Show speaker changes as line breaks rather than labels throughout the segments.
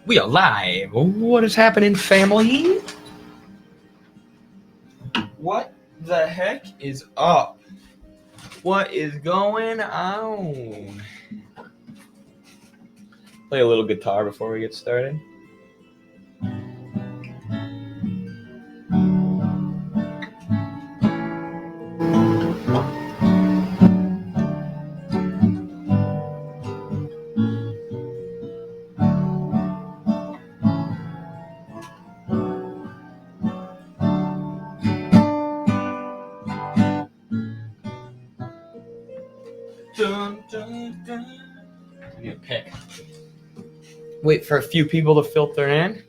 We are live. What is happening, family? What the heck is up? What is going on? Play a little guitar before we get started. Dun, dun, dun. I need a pick. Wait for a few people to filter in.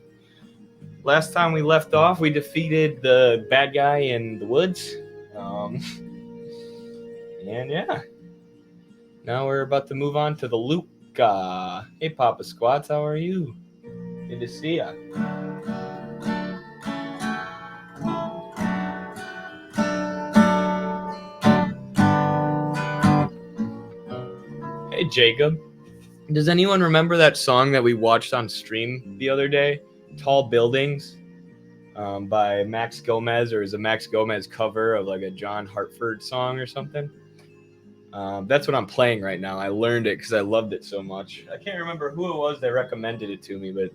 Last time we left off, we defeated the bad guy in the woods. And yeah. Now we're about to move on to the Luca. Hey, Papa Squats, how are you? Good to see ya. Hey, Jacob. Does anyone remember that song that we watched on stream the other day? Tall Buildings by Max Gomez, or is a Max Gomez cover of like a John Hartford song or something? That's what I'm playing right now. I learned it because I loved it so much. I can't remember who it was that recommended it to me, but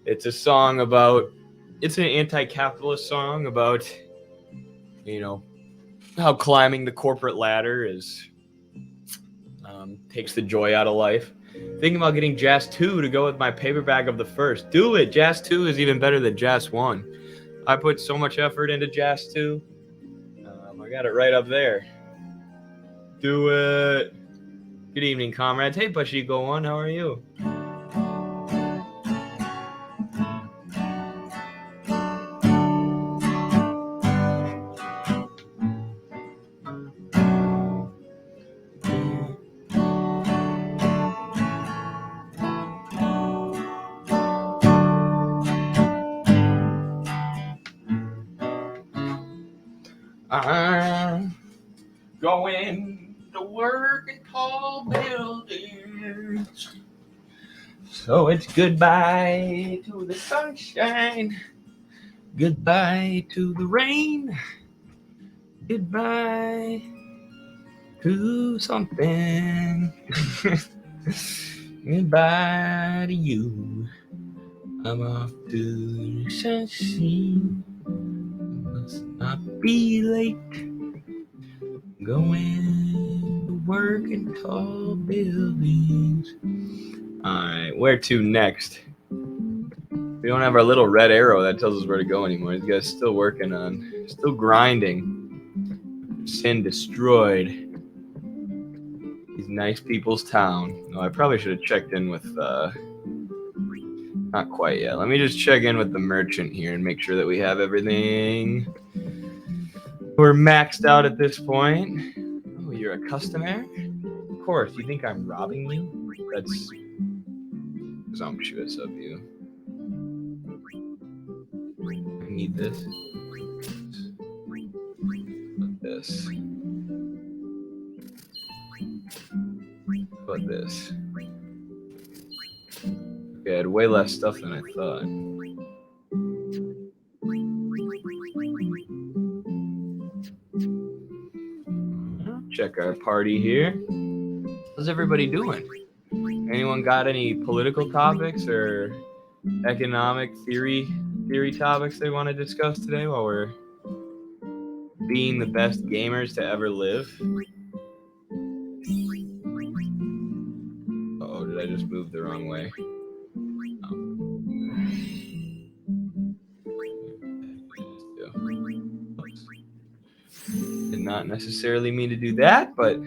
it's a song about, it's an anti-capitalist song about, you know, how climbing the corporate ladder is takes the joy out of life. Thinking about getting Jazz 2 to go with my paperback of the first. Do it! Jazz 2 is even better than Jazz 1. I put so much effort into Jazz 2. I got it right up there. Do it! Good evening, comrades. Hey, Pashiko One, how are you? I'm going to work in tall buildings. So it's goodbye to the sunshine. Goodbye to the rain. Goodbye to something. Goodbye to you. I'm off to the sunshine. Must not be late. Going to work in tall buildings. Alright, where to next? We don't have our little red arrow that tells us where to go anymore. These guys still working on, still grinding. Sin destroyed. These nice people's town. No, I probably should have checked in with, not quite yet. Let me just check in with the merchant here and make sure that we have everything. We're maxed out at this point. Oh, you're a customer? Of course, you think I'm robbing you? That's presumptuous of you. I need this. Put this. Put this. Okay, I had way less stuff than I thought. Check our party here. How's everybody doing? Anyone got any political topics or economic theory topics they want to discuss today while we're being the best gamers to ever live? Uh-oh, did I just move the wrong way? Did not necessarily mean to do that, but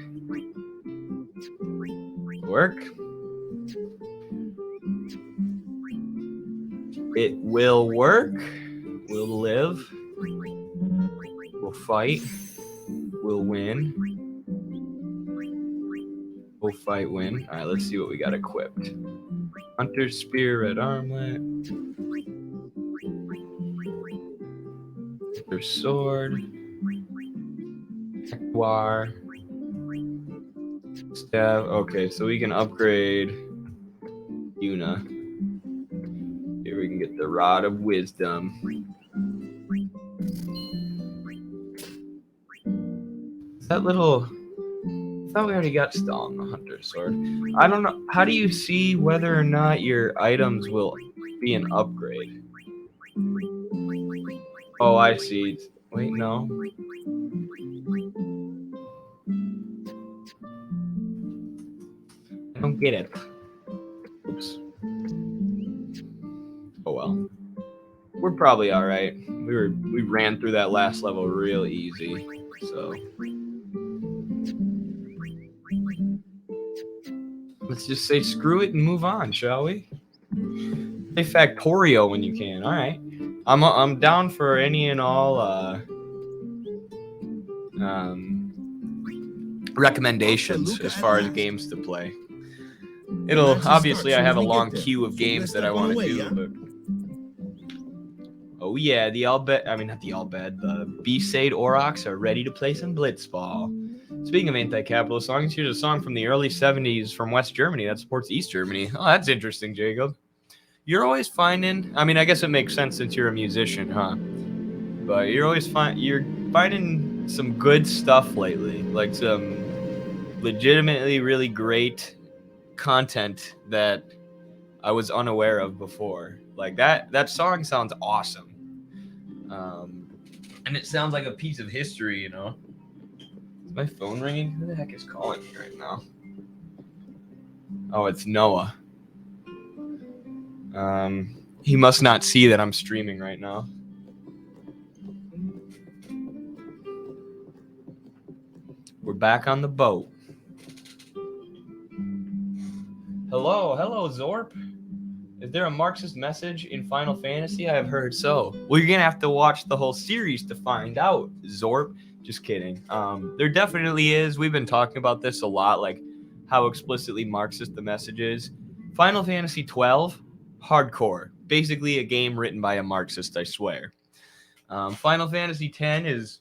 work. It will work. We'll live. We'll fight. We'll win. We'll fight, win. All right, let's see what we got equipped. Hunter's Spear, Red Armlet. Hunter's Sword. War. Staff. Okay, so we can upgrade Yuna. Here we can get the rod of wisdom. Is that little... I thought we already got Stalin, the hunter sword. I don't know. How do you see whether or not your items will be an upgrade? Oh, I see. Wait, no. I don't get it. Oops. Oh well. We're probably all right. We ran through that last level real easy. So let's just say screw it and move on, shall we? Say Factorio when you can. All right. I'm down for any and all recommendations as far as games to play. It'll obviously I have a long queue of games that I want to do, but oh yeah, the B-Sade Aurochs are ready to play some Blitzball. Speaking of anti-capitalist songs, here's a song from the early 70s from West Germany that supports East Germany. Oh, that's interesting, Jacob. You're always finding, I mean, I guess it makes sense since you're a musician, huh? But you're finding some good stuff lately, like some legitimately really great content that I was unaware of before. Like that song sounds awesome. And it sounds like a piece of history, you know. Is my phone ringing? Who the heck is calling me right now? Oh, it's Noah. He must not see that I'm streaming right now. We're back on the boat. Hello, Zorp. Is there a Marxist message in Final Fantasy? I have heard so. Well, you're gonna have to watch the whole series to find out, Zorp. Just kidding. There definitely is. We've been talking about this a lot, like how explicitly Marxist the message is. Final Fantasy 12, hardcore. Basically a game written by a Marxist, I swear. Final Fantasy 10 is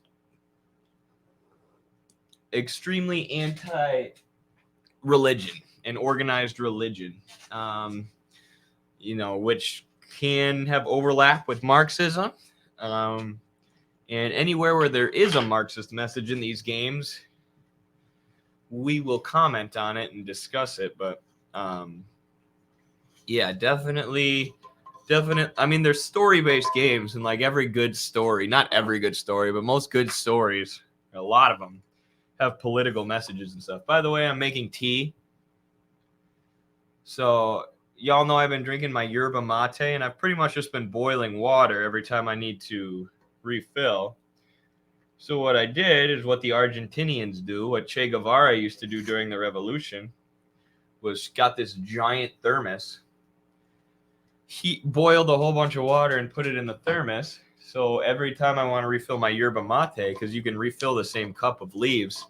extremely anti-religion and organized religion, which can have overlap with Marxism. And anywhere where there is a Marxist message in these games, we will comment on it and discuss it. But yeah, definitely. I mean, there's story-based games, and like every good story, not every good story, but most good stories, a lot of them, have political messages and stuff. By the way, I'm making tea. So y'all know I've been drinking my yerba mate, and I've pretty much just been boiling water every time I need to refill. So what I did is what the Argentinians do, what Che Guevara used to do during the revolution, was got this giant thermos. He boiled a whole bunch of water and put it in the thermos. So every time I want to refill my yerba mate, because you can refill the same cup of leaves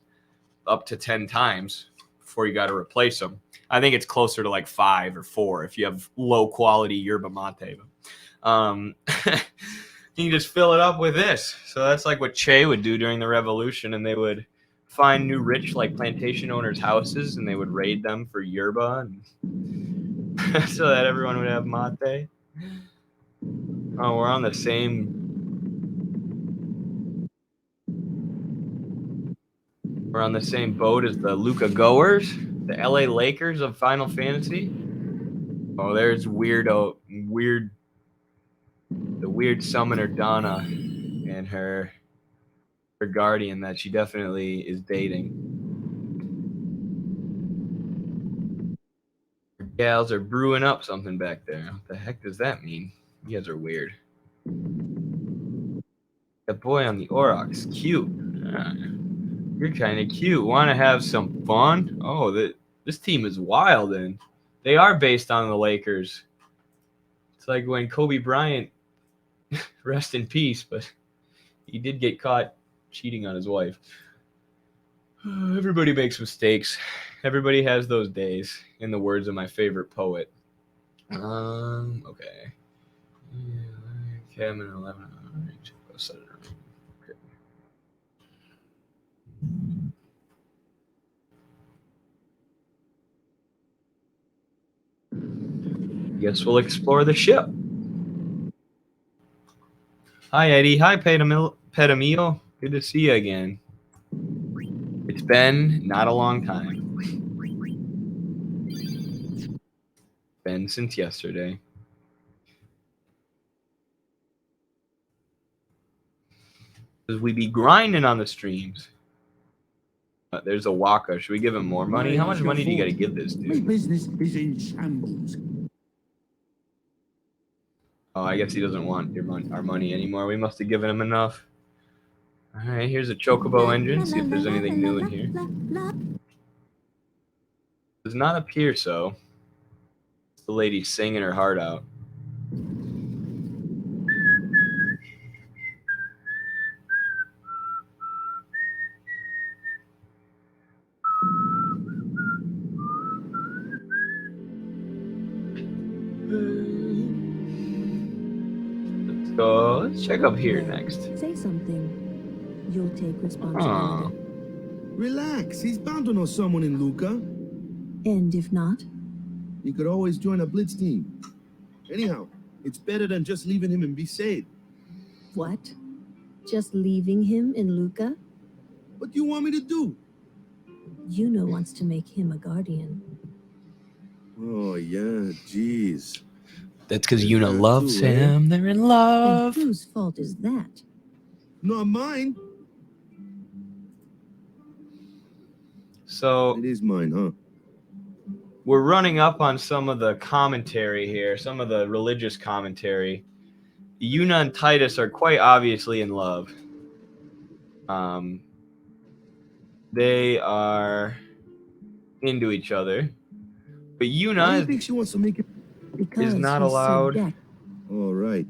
up to 10 times before you got to replace them. I think it's closer to like 5 or 4 if you have low quality yerba mate. You can just fill it up with this. So that's like what Che would do during the revolution, and they would find new rich like plantation owners' houses, and they would raid them for yerba, and so that everyone would have mate. Oh, we're on the same. We're on the same boat as the Luka Goers, the LA Lakers of Final Fantasy. Oh, there's the weird summoner Donna and her guardian that she definitely is dating. Her gals are brewing up something back there. What the heck does that mean? You guys are weird. That boy on the Aurochs, cute. You're kind of cute. Want to have some fun? Oh, this team is wild, and they are based on the Lakers. It's like when Kobe Bryant, rest in peace, but he did get caught cheating on his wife. Everybody makes mistakes. Everybody has those days, in the words of my favorite poet. Okay. Okay, I'm in 11. All right. Go set it around. Okay. Guess we'll explore the ship. Hi, Eddie. Hi, Pedamio. Good to see you again. It's been not a long time. Been since yesterday. Because we be grinding on the streams. There's a Waka. Should we give him more money? How much money do you got to give this
My
dude?
business is in shambles.
Oh, I guess he doesn't want our money anymore. We must have given him enough. All right, here's a Chocobo engine. See if there's anything new in here. Does not appear so. It's the lady singing her heart out. Let's go. Let's check up here next.
Say something. You'll take
Oh,
responsibility.
Relax, he's bound to know someone in Luca.
And if not,
You could always join a blitz team. Anyhow, it's better than just leaving him in Bisade.
what? Just leaving him in Luca?
What do you want me to do?
Yuna wants to make him a guardian.
Oh, yeah, jeez.
that's because
Is
Yuna
that
loves
too, eh?
him. They're in
And
love.
whose fault is that?
Not mine.
So
It is mine, huh?
we're running up on some of the commentary here, some of the religious commentary. Yuna and Titus are quite obviously in love. They are into each other, but
Why do you
Yuna
think she wants to make it?
Because
not
he's
allowed.
so decked.
All right.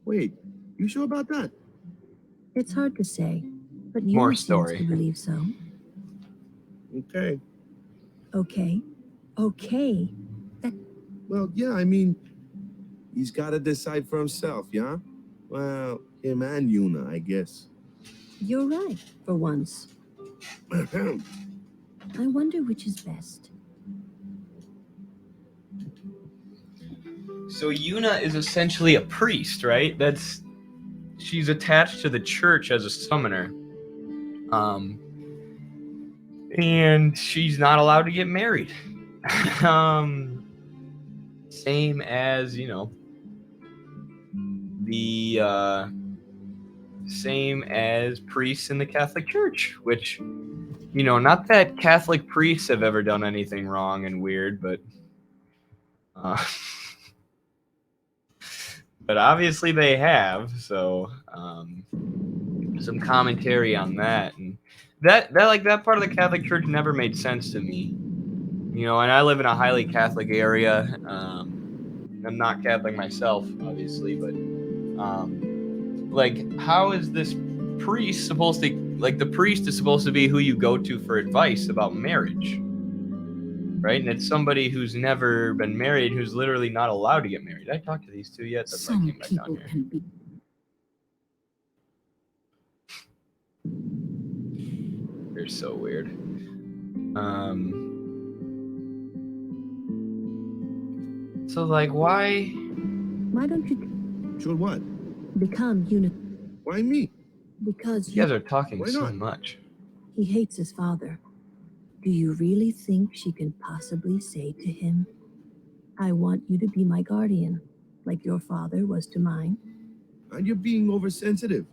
Wait, you sure about that?
It's hard to say, but
More
Yuna seems
story.
to believe so.
Okay.
Okay. Okay.
Well, yeah, I mean, he's got to decide for himself, yeah? Well, him and Yuna, I guess.
You're right, for once. I wonder which is best.
So Yuna is essentially a priest, right? She's attached to the church as a summoner. And she's not allowed to get married. Same as, the same as priests in the Catholic Church, which, not that Catholic priests have ever done anything wrong and weird, but but obviously they have. So some commentary on that, and that part of the Catholic Church never made sense to me. And I live in a highly Catholic area. I'm not Catholic myself, obviously, but how is this priest supposed to, the priest is supposed to be who you go to for advice about marriage, right? And it's somebody who's never been married, who's literally not allowed to get married. Did I talked to these two yet? That's why I
Some
came back down
people
here.
can be.
They're so weird. So why?
Why don't you
Sure what?
become Yuna?
Why me?
Because
You guys are talking
Why
so
not?
much.
he hates his father. Do you really think she can possibly say to him, I want you to be my guardian, like your father was to mine?
And you're being oversensitive.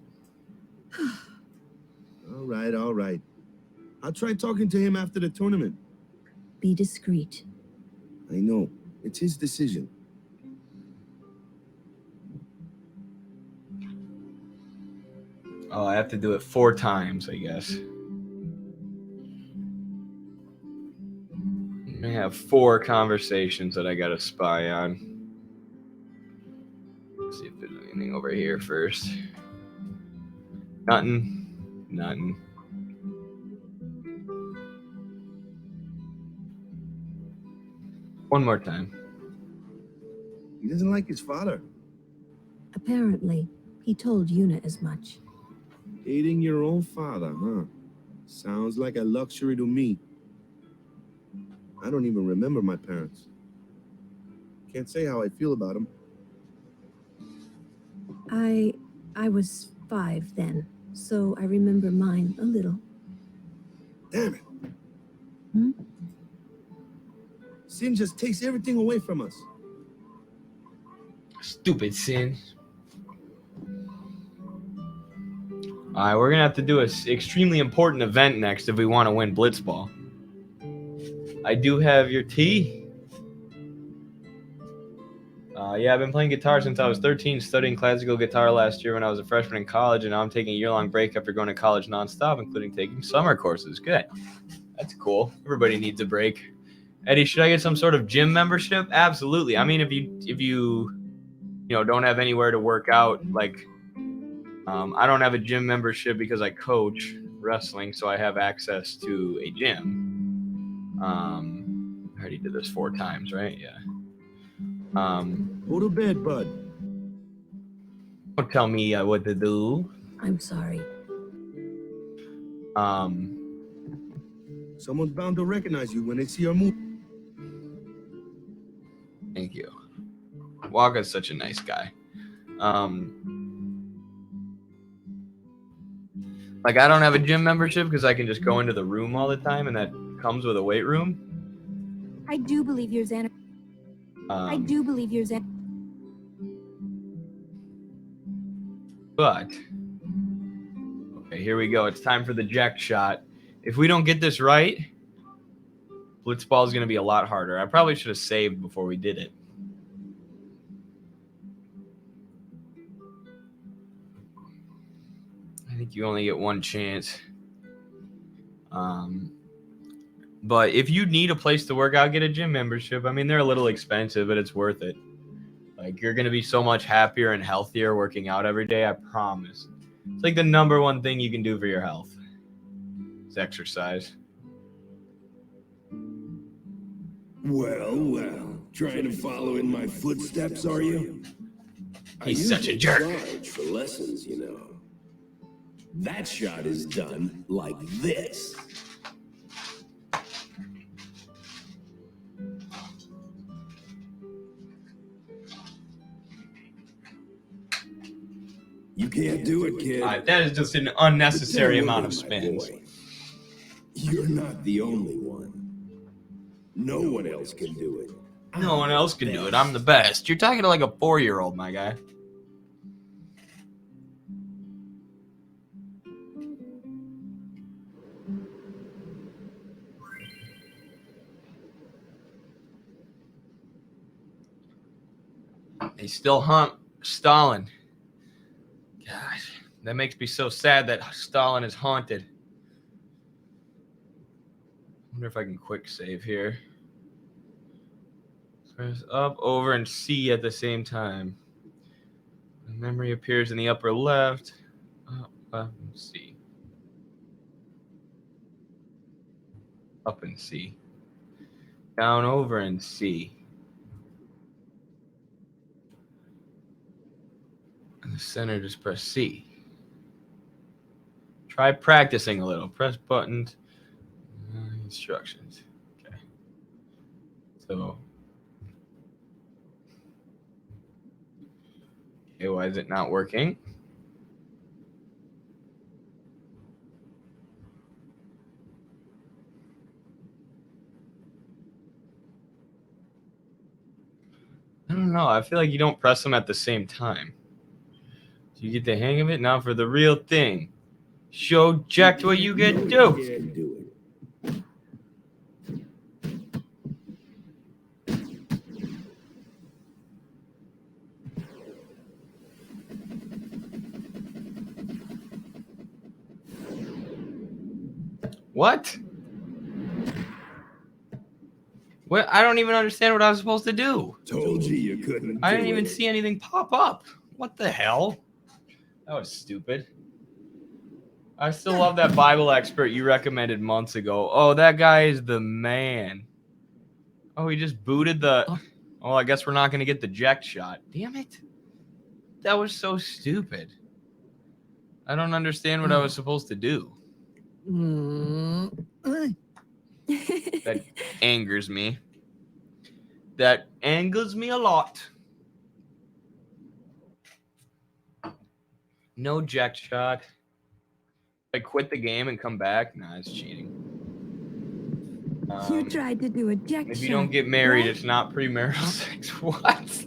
All right, all right. I'll try talking to him after the tournament.
Be discreet.
I know. It's his decision.
Oh, I have to do it 4 times, I guess. I have 4 conversations that I gotta spy on. Let's see if there's anything over here first. Nothing. One more time.
He doesn't like his father.
Apparently, he told Yuna as much.
Hating your own father, huh? Sounds like a luxury to me. I don't even remember my parents. Can't say how I feel about them.
I I was 5 then, so I remember mine a little.
Damn it.
Hmm?
Sin just takes everything away from us.
Stupid Sin. All right, we're going to have to do an extremely important event next if we want to win Blitzball. I do have your tea. Yeah, I've been playing guitar since I was 13, studying classical guitar last year when I was a freshman in college, and now I'm taking a year-long break after going to college nonstop, including taking summer courses. Good. That's cool. Everybody needs a break. Eddie, should I get some sort of gym membership? Absolutely. I mean, if you don't have anywhere to work out, like I don't have a gym membership because I coach wrestling, so I have access to a gym. I already did this 4 times, right? Yeah.
Go to bed, bud.
Don't tell me what to do.
I'm sorry.
Someone's bound to recognize you when they see our move.
Thank you. Waga's such a nice guy. Like, I don't have a gym membership because I can just go into the room all the time, and that comes with a weight room.
I do believe you're Xander. I do believe you're Xander.
But okay, here we go. It's time for the jack shot. If we don't get this right, Blitzball is going to be a lot harder. I probably should have saved before we did it. I think you only get one chance. But if you need a place to work out, get a gym membership. I mean, they're a little expensive, but it's worth it. Like, you're going to be so much happier and healthier working out every day, I promise. It's like the number one thing you can do for your health. It's exercise.
Well, trying to follow in my footsteps, are you?
He's such a jerk.
Charge for lessons, you know. That shot is done like this. You can't do it, kid.
That is just an unnecessary amount of spins.
You're not the only one. No one else can do it.
No one else can do it. I'm the best. You're talking to like a 4-year-old, my guy. They still hunt Stalin. Gosh, that makes me so sad that Stalin is haunted. I wonder if I can quick save here. Press up, over, and C at the same time. The memory appears in the upper left. Up, left, and C. Up and C. Down, over, and C. In the center, just press C. Try practicing a little. Press buttons. Instructions. Okay. So. Okay, why is it not working? I don't know. I feel like you don't press them at the same time. Do you get the hang of it? Now for the real thing. Show Jack what you can do. What? What? I don't even understand what I was supposed to do.
Told you couldn't.
I didn't even see anything pop up. What the hell? That was stupid. I still love that Bible expert you recommended months ago. Oh, that guy is the man. Oh, he just booted the... Oh, I guess we're not going to get the jack shot. Damn it. That was so stupid. I don't understand what I was supposed to do. That angers me. That angers me a lot. No eject shot. I quit the game and come back. Nah, it's cheating.
You tried to do a eject
If
shot.
you don't get married,
right?
it's not premarital sex. What?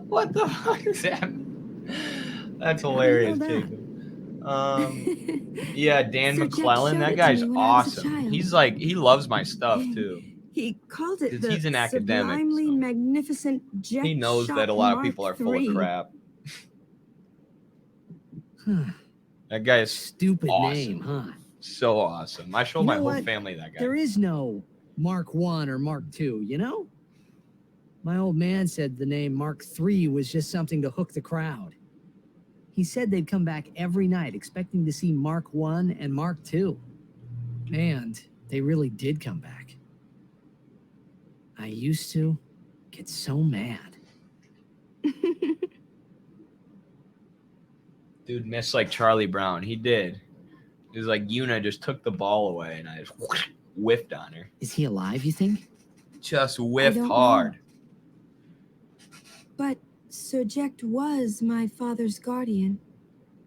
What the fuck is that? That's hilarious,
that?
Jacob. Yeah, Dan
Sir Jack
McClellan.
showed
That
it to
guy's
me when I was a
awesome.
child.
He's like, he loves my stuff too.
He called it
'Cause
the
he's an academic,
sublimely
so
magnificent jet
he knows
shot
that a lot of
Mark
people are full of
III.
crap.
Huh.
That guy is
Stupid
awesome.
name, huh?
So awesome. I showed
You
my
know
whole
what?
family that guy.
There is no Mark I or Mark II, you know? My old man said the name Mark III was just something to hook the crowd. He said they'd come back every night expecting to see Mark I and Mark II. And they really did come back. I used to get so mad.
Dude missed like Charlie Brown. He did. It was like Yuna just took the ball away and I just whiffed on her.
Is he alive, you think?
Just whiffed
don't
hard.
know. But Sir Jack was my father's guardian.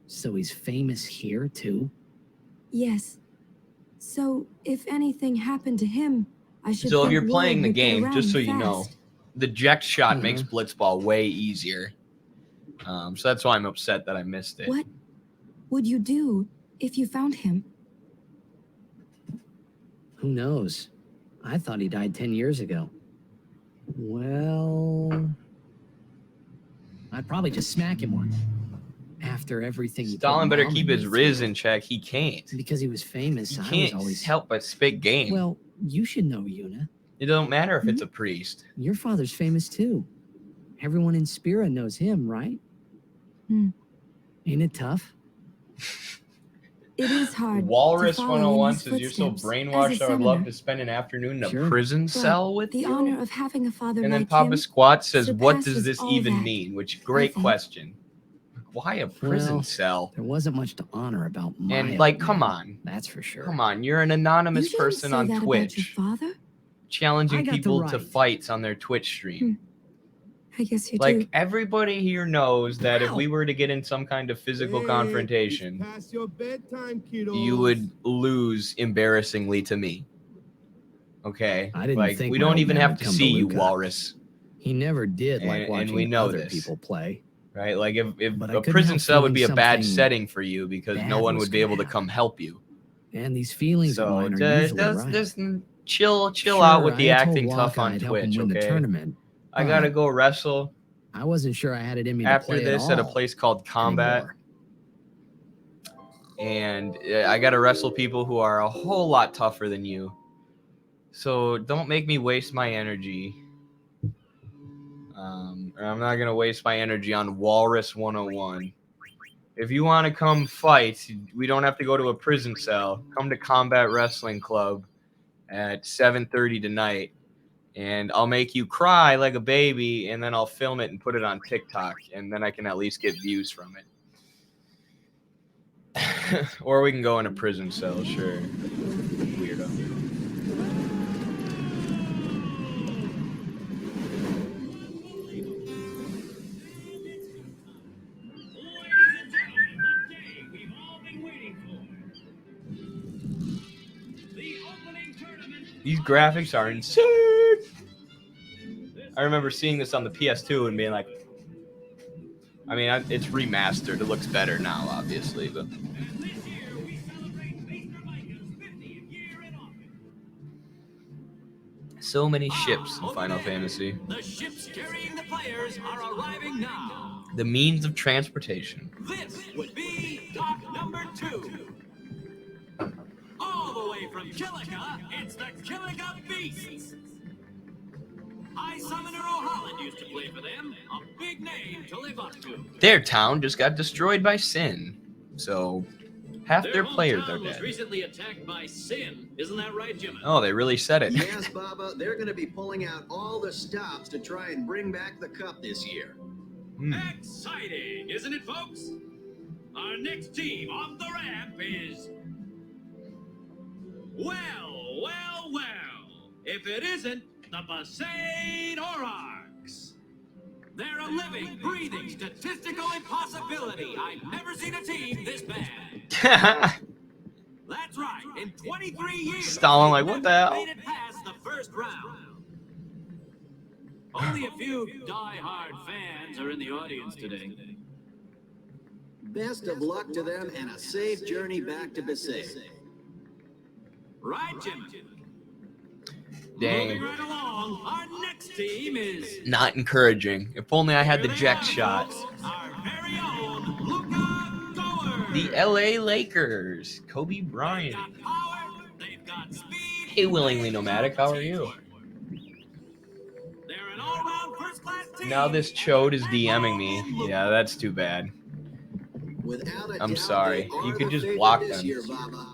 So he's famous here, too?
Yes. So if anything happened to him, I should.
So if
think
you're
word
playing the
would get
game, just
around
so you know,
fast.
the eject shot
Uh-huh.
makes Blitzball way easier. So that's why I'm upset that I missed it.
What would you do if you found him?
Who knows? I thought he died 10 years ago. Well, I'd probably just smack him one. After everything he put
Stalin better
Mom
keep
and
his
me
riz
through.
in check. He can't.
Because he was famous,
He
I was
can't
always...
help but spit game.
Well, you should know, Yuna.
It doesn't matter if it's a priest.
Your father's famous, too. Everyone in Spira knows him, right? Ain't it tough?
It is hard.
Walrus
to follow in
101
his
says you're so
footsteps
brainwashed.
as a
I would love
summoner.
to spend an afternoon in a
Sure.
prison
But
cell with
the
you.
honor of having a father
And then
like
Papa
him
Squat says, "What does
surpasses
this
all
even
that,
mean?" Which great
think.
question. Why a prison
Well,
cell?
There wasn't much to honor about my
And
old
like, come
man,
on,
that's for sure.
come on. You're an anonymous
You didn't
person
say
on
that about
Twitch,
your father?
challenging
I got the
people to
right.
fights on their Twitch stream.
I guess you
Like
do.
everybody here knows that if
Wow.
we were to get in some kind of physical confrontation,
It's past your bedtime, kiddos.
you would lose embarrassingly to me. Okay,
I didn't
like
think
we
my
don't
old
even
man
have
would
to
come to
see you,
Luca.
Walrus.
He never did like
And
watching
we know
other
this.
people play.
Right? Like if
But I
a
couldn't
prison
help
cell would be a
feeling
bad
something
setting for you because no
bad
one
was
would be
gonna
able to
happen.
come help you.
And these feelings of
So
mine are
just,
usually right.
just chill
Sure,
out with the
I told
acting tough
Waka
on
I'd help him
Twitch,
win the
okay?
tournament,
I gotta
but
go wrestle
I wasn't sure I had it in me to
after
play
this
at
at a
all
place called Combat.
anymore.
And I gotta wrestle people who are a whole lot tougher than you. So don't make me waste my energy. Or I'm not gonna waste my energy on Walrus 101. If you want to come fight, we don't have to go to a prison cell. Come to Combat Wrestling Club at 7:30 tonight, and I'll make you cry like a baby, and then I'll film it and put it on TikTok, and then I can at least get views from it. Or we can go in a prison cell, sure. Weirdo. These graphics are insane. I remember seeing this on the PS2 and being like, I mean, it's remastered. It looks better now, obviously, but. So many ships in Final Fantasy.
The ships carrying the players are arriving now.
The means of transportation.
This would be dock number 2. All the way from Kilika, it's the Kilika Beasts. High Summoner O'Holland used to play for them. A big name to live up to.
Their town just got destroyed by Sin, so half their players are
hometown was
dead.
recently attacked by Sin. Isn't that right, Jim?
Oh, they really said it.
Yes, Baba, they're going to be pulling out all the stops to try and bring back the cup this year.
Exciting, isn't it, folks? Our next team off the ramp is... Well. If it isn't the Besaid Aurochs. They're a living, breathing, statistical impossibility. I've never seen a team this bad. That's right. In 23 years,
Stalin, like,
they've
what the
never
hell?
made it past the first round. Only a few die-hard fans are in the audience today.
Best of luck to them and a safe journey back to Besaid.
Right, Jim?
Dang.
Moving right along, our next team is
Not encouraging. If only I had the
Here they
Jack
are,
shot.
folks, our very own Luka Goers.
The LA Lakers. Kobe
They've
Bryant.
got power, they've got speed.
Hey, Willingly
they've
Nomadic,
got
how are you?
teamwork. They're an all-round first-class team.
Now this chode is DMing me. Yeah, that's too bad.
Without a
I'm
doubt,
sorry.
they are
You could
the
just
favorite
block
this
them.
year, Baba.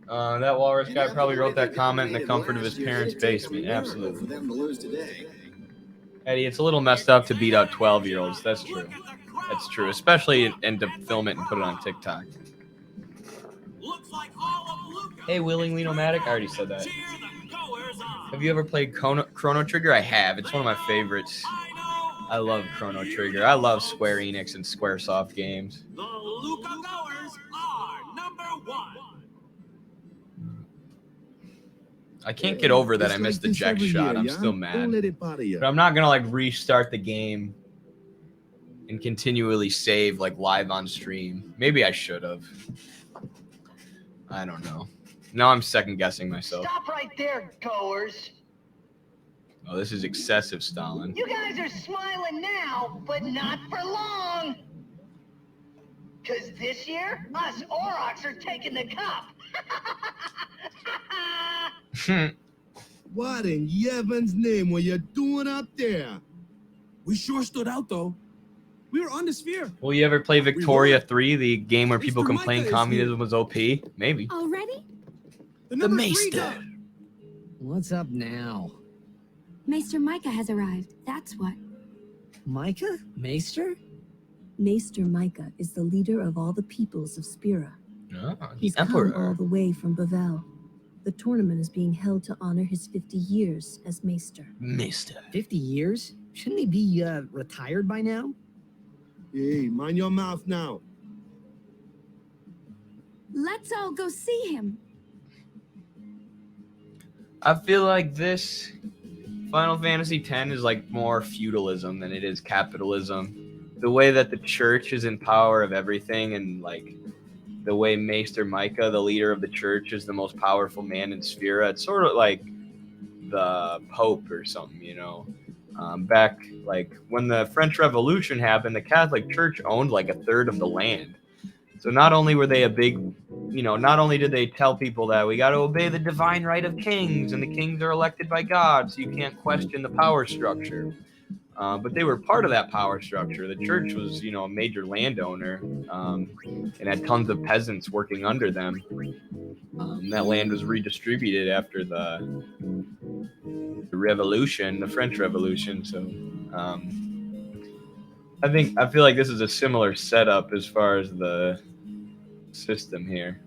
That walrus
And
guy
after
probably
the
wrote
way
that
they
comment in the
dominated
comfort of
last
his
year,
parents'
it'd take a
basement.
miracle
Absolutely.
for them to lose today.
Eddie, it's a little messed up to beat out 12-year-olds. That's true. That's true. Especially and to film it and put it on TikTok.
Looks like all of Luka.
Hey, Willingly Nomadic. I already said that.
Cheer the Goers on.
Have you ever played Chrono Trigger? I have. It's one of my favorites. I love Chrono Trigger. I love Square Enix and Squaresoft games.
The Luka Goers are number 1.
I can't get over that
It's
I missed
like
the
this
Jack
every
shot.
year,
I'm
yeah?
still
Don't
mad.
let it bother you.
But I'm not going to like restart the game and continually save like live on stream. Maybe I should have. I don't know. Now I'm second guessing myself.
Stop right there, goers.
Oh, this is excessive, Stalin.
You guys are smiling now, but not for long. Because this year, us Aurochs are taking the cup.
What in Yevon's name were you doing up there?
We sure stood out, though. We were on the sphere.
Will you ever play Victoria
were.
3, the game where people
Mr.
complain
Micah is
communism
here.
was OP? Maybe.
Already?
The number 3
Maester.
guy.
What's up now?
Maester Micah has arrived. That's what.
Micah? Maester?
Maester Micah is the leader of all the peoples of Spira.
Oh, the
He's come all
Emperor.
the way from Bavel. The tournament is being held to honor his 50 years as Maester.
Mister.
50 years? Shouldn't he be retired by now?
Hey, mind your mouth now.
Let's all go see him.
I feel like this Final Fantasy X is like more feudalism than it is capitalism. The way that the church is in power of everything, and like the way Maester Micah, the leader of the church, is the most powerful man in Sphera. It's sort of like the Pope or something, you know. Back like when the French Revolution happened, the Catholic Church owned like a third of the land. So not only were they a big, you know, not only did they tell people that we got to obey the divine right of kings and the kings are elected by God, so you can't question the power structure. But they were part of that power structure. The church was, you know, a major landowner and had tons of peasants working under them. That land was redistributed after the revolution, the French Revolution. So I feel like this is a similar setup as far as the system here.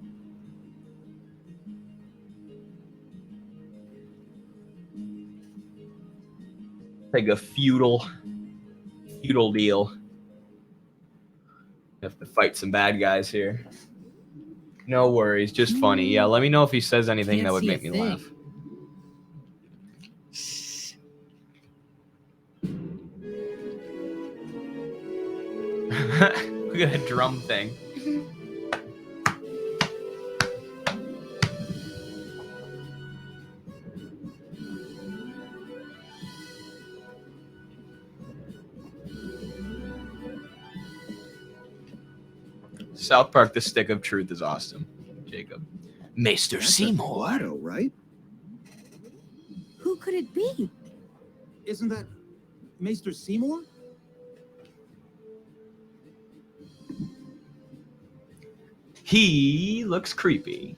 Like a feudal deal. Have to fight some bad guys here. No worries, just funny. Yeah, let me know if he says anything
Can't
that would
see a
make me
thing.
laugh. Look at that drum thing. South Park, The Stick of Truth is awesome. Jacob. Maester
That's a
Seymour.
Quado, right?
Who could it be?
Isn't that Maester Seymour?
He looks creepy.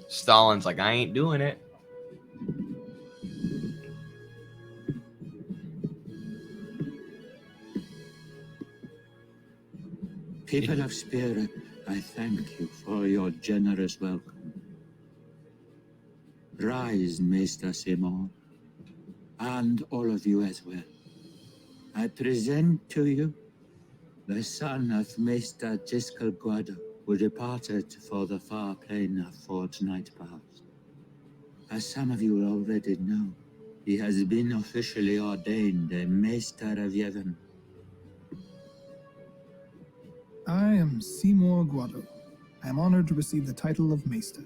Stalin's like, I ain't doing it.
People of spirit, I thank you for your generous welcome. Rise, Maester Simon, and all of you as well. I present to you the son of Maester Giskel Guado, who departed for the far plane a fortnight past. As some of you already know, he has been officially ordained a Maester of Yevon.
I am Seymour Guado. I am honored to receive the title of Maester.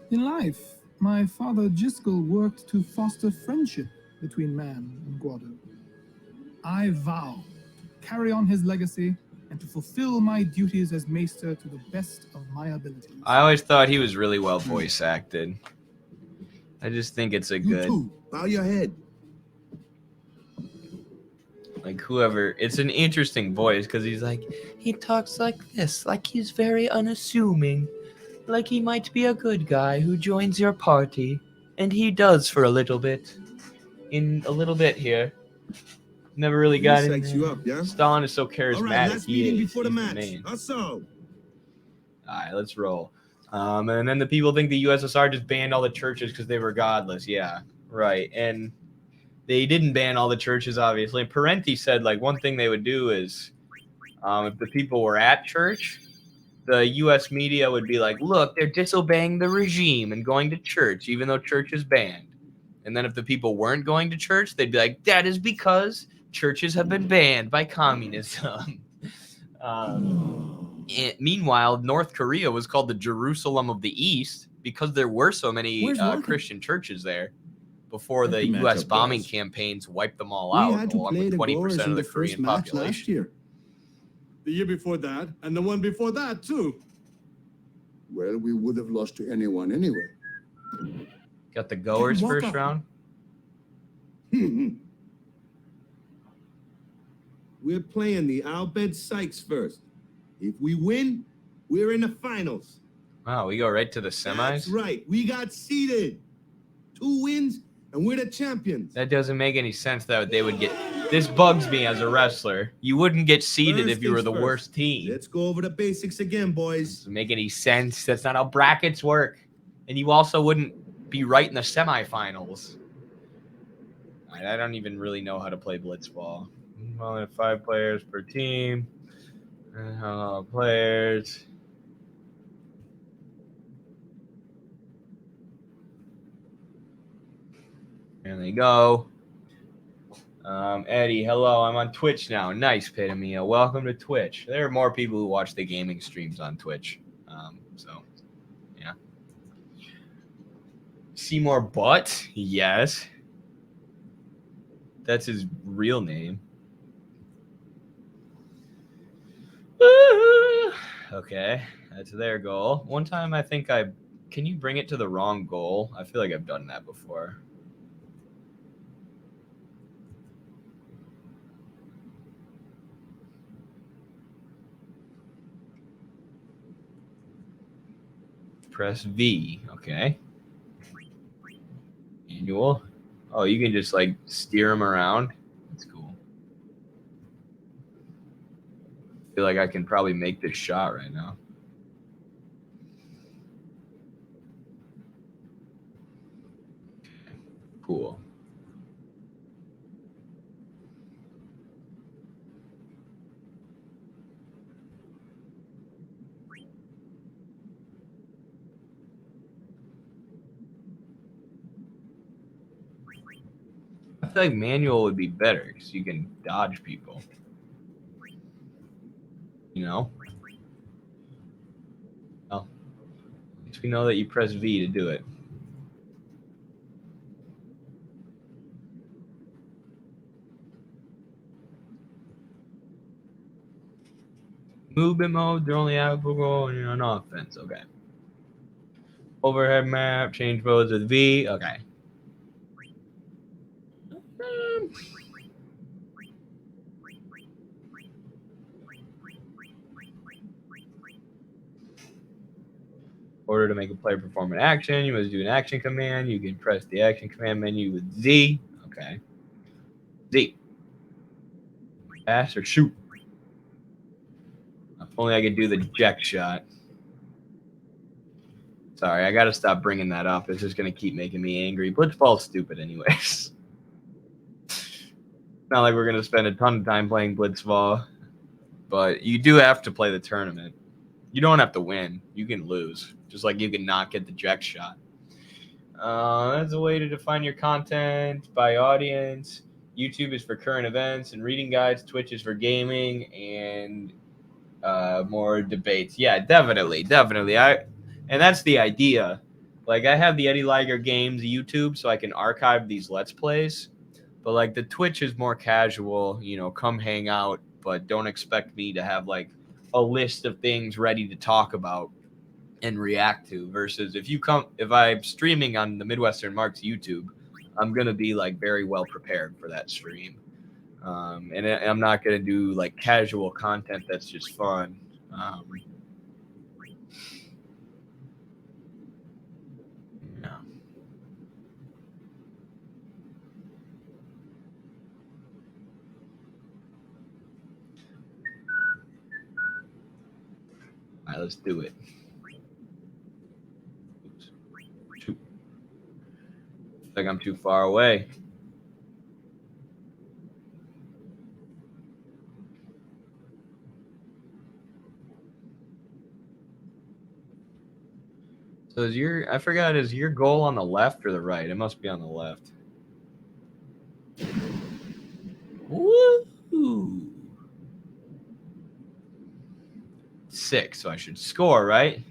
In life, my father Giskel worked to foster friendship between man and Guado. I vow to carry on his legacy and to fulfill my duties as Maester to the best of my abilities.
I always thought he was really well voice acted. I just think it's a good.
You too. Bow your head.
Like whoever, it's an interesting voice because he's like, he talks like this, like he's very unassuming, like he might be a good guy who joins your party, and he does for a little bit, here. Never really got
He psychs
in.
you up, yeah?
Stalin is so charismatic.
All right, last meeting before the
He's
match.
main.
Hustle.
All right, let's roll. And then the people think the USSR just banned all the churches because they were godless. Yeah, right. And they didn't ban all the churches, obviously. And Parenti said, like, one thing they would do is if the people were at church, the U.S. media would be like, look, they're disobeying the regime and going to church, even though church is banned. And then if the people weren't going to church, they'd be like, that is because churches have been banned by communism. Meanwhile, North Korea was called the Jerusalem of the East because there were so many Christian churches there before the U.S. bombing campaigns wiped them all out, along with 20% of the Korean population.
Last year.
The year before that, and the one before that, too.
Well, we would have lost to anyone anyway.
Got the goers first round.
We're playing the Albed Sykes first. If we win, we're in the finals.
Wow, we go right to the semis?
That's right. We got seeded. 2 wins, and we're the champions.
That doesn't make any sense that they would get... This bugs me as a wrestler. You wouldn't get seeded if you were the worst team.
Let's go over the basics again, boys.
Doesn't make any sense. That's not how brackets work. And you also wouldn't be right in the semifinals. I don't even really know how to play Blitzball. Only 5 players per team. Players. There they go. Eddie, hello. I'm on Twitch now. Nice, Petamia. Welcome to Twitch. There are more people who watch the gaming streams on Twitch. So, yeah. Seymour Butt? Yes. That's his real name. Okay, that's their goal. One time I think can you bring it to the wrong goal? I feel like I've done that before. Press V, okay. Manual. Oh, you can just like steer them around. That's cool. I feel like I can probably make this shot right now. Cool. I feel like manual would be better because you can dodge people. You know? Oh. At least we know that you press V to do it. Movement mode, they're only applicable when you're on offense. Okay. Overhead map, change modes with V. Okay. Order to make a player perform an action, you must do an action command. You can press the action command menu with Z. Okay. Z. Pass or shoot. Only I could do the jack shot. Sorry, I got to stop bringing that up. It's just going to keep making me angry. Blitzball's stupid anyways. Not like we're going to spend a ton of time playing Blitzball. But you do have to play the tournament. You don't have to win. You can lose. Just like you can not get the jack shot. That's a way to define your content by audience. YouTube is for current events and reading guides. Twitch is for gaming and more debates. Yeah, definitely. And that's the idea. Like, I have the Eddie Liger Games YouTube so I can archive these Let's Plays. But, like, the Twitch is more casual. You know, come hang out, but don't expect me to have, like, a list of things ready to talk about and react to. Versus if I'm streaming on the Midwestern Marks YouTube, I'm going to be, like, very well prepared for that stream. And I'm not going to do, like, casual content that's just fun. Yeah. All right, let's do it. Oops. Like I'm too far away. So is your goal on the left or the right? It must be on the left. Woo! 6, so I should score, right?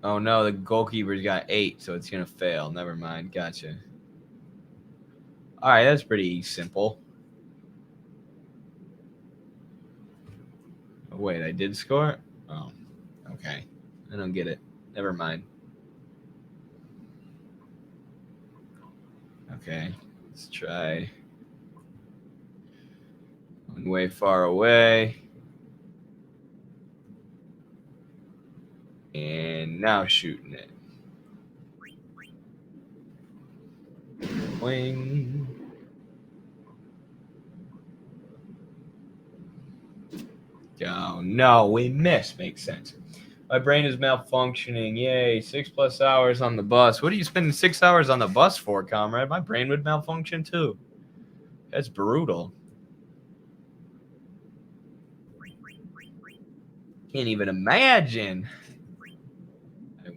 Oh no, the goalkeeper's got 8, so it's gonna fail. Never mind. Gotcha. All right, that's pretty simple. Oh, wait, I did score? Oh, okay. I don't get it. Never mind. Okay, let's try. Going way far away. And now shooting it. Wing. Oh, no, we missed. Makes sense. My brain is malfunctioning. Yay, 6+ hours on the bus. What are you spending 6 hours on the bus for, comrade? My brain would malfunction too. That's brutal. Can't even imagine.